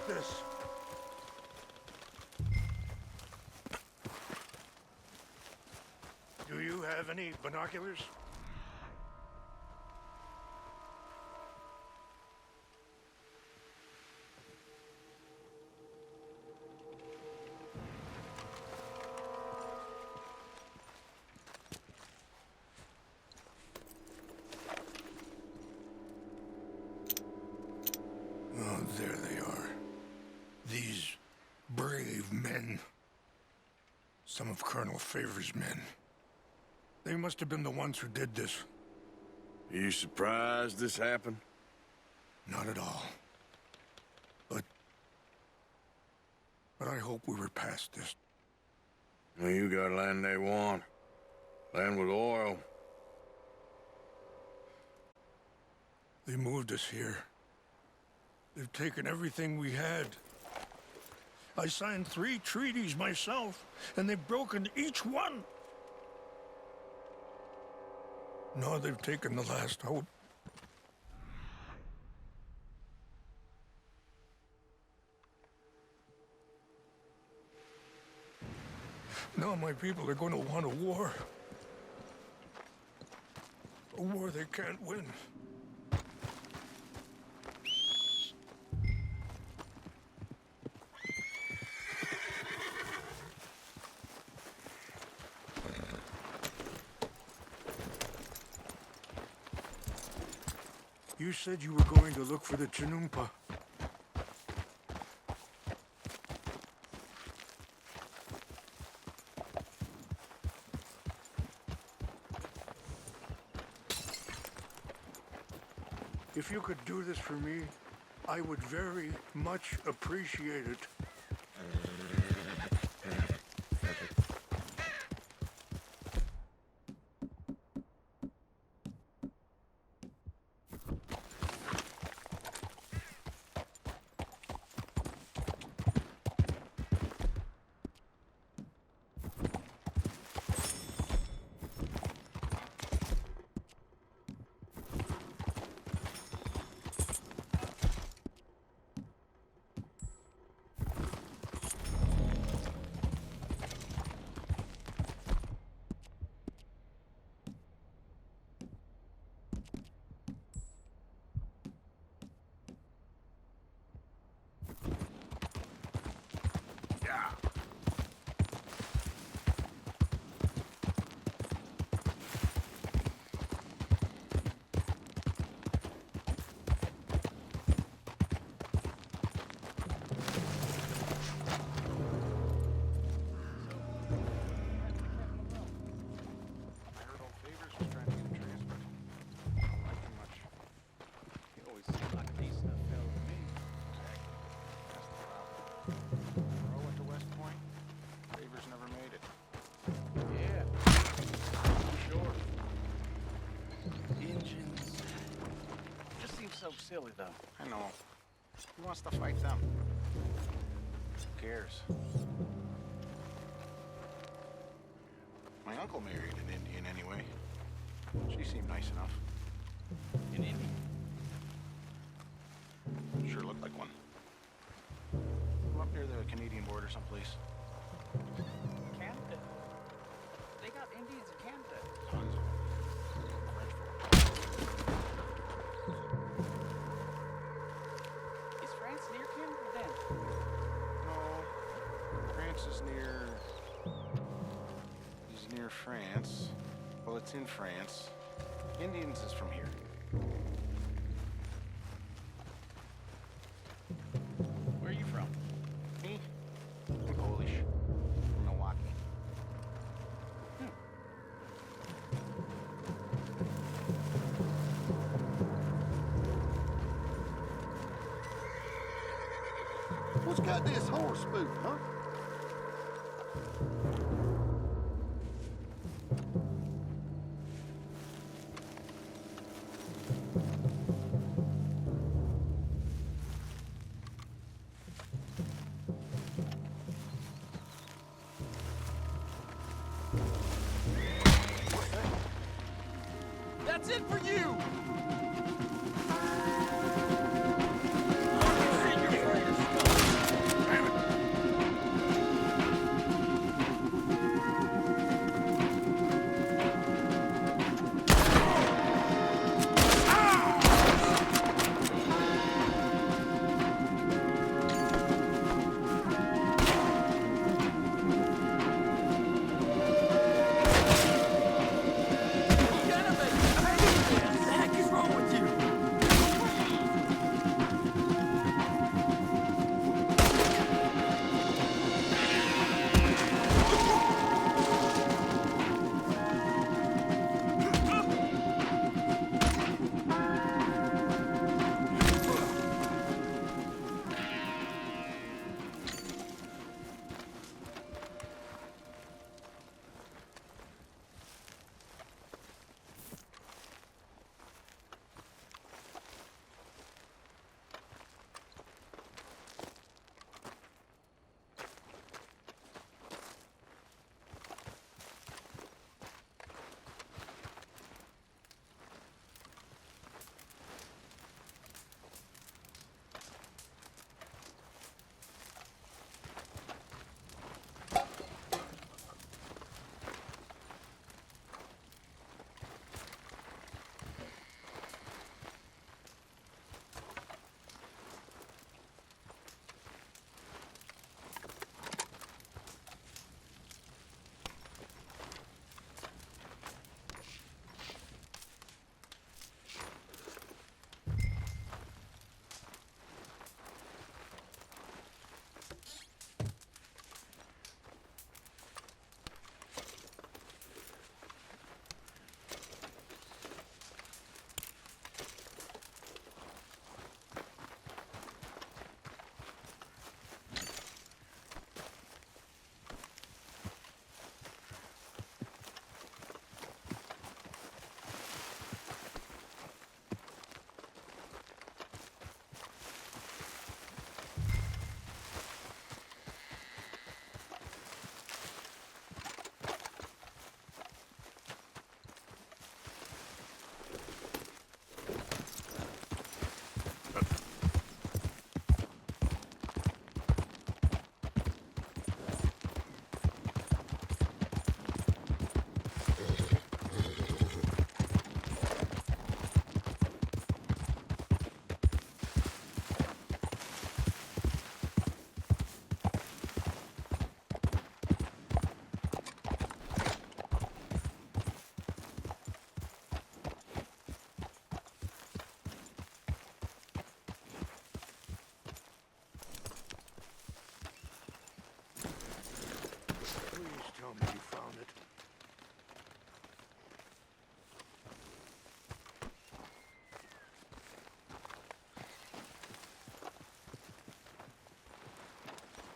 this. Do you have any binoculars? Oh, there they are. These brave men. Some of Colonel Favor's men. They must have been the ones who did this. Are you surprised this happened? Not at all. But I hope we were past this. Well, you got land they want. Land with oil. They moved us here. They've taken everything we had. I signed 3 treaties myself, and they've broken each one. Now they've taken the last hope. Now my people are going to want a war. A war they can't win. You said you were going to look for the Chinumpa. If you could do this for me, I would very much appreciate it. So silly, though. I know. Who wants to fight them? Who cares? My uncle married an Indian anyway. She seemed nice enough. An Indian? Sure looked like one. Go up near the Canadian border someplace. Canada? They got Indians in Canada. Tons of them. France. Well, it's in France. Indians is from here. Where are you from? Me? I'm Polish. From Milwaukee. What's got this horse spook, huh? That's it for you!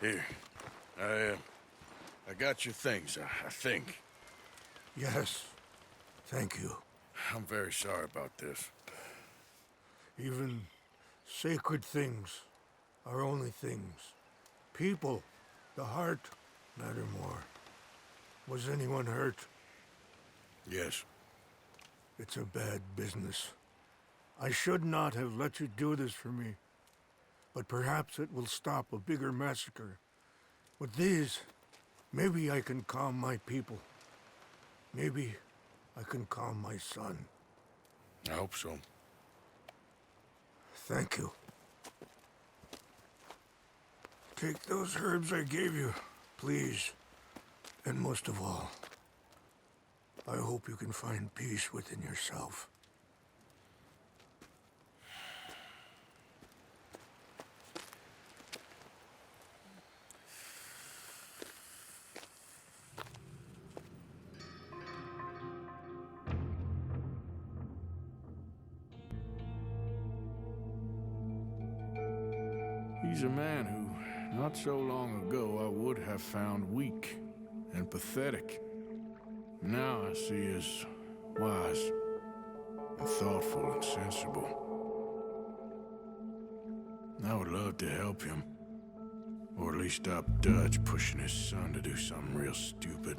Here. I got your things, I think. Yes. Thank you. I'm very sorry about this. Even sacred things are only things. People, the heart, matter more. Was anyone hurt? Yes. It's a bad business. I should not have let you do this for me. But perhaps it will stop a bigger massacre. With these, maybe I can calm my people. Maybe I can calm my son. I hope so. Thank you. Take those herbs I gave you, please. And most of all, I hope you can find peace within yourself. He's a man who, not so long ago, I would have found weak and pathetic. Now I see as wise and thoughtful and sensible. I would love to help him, or at least stop Dutch pushing his son to do something real stupid.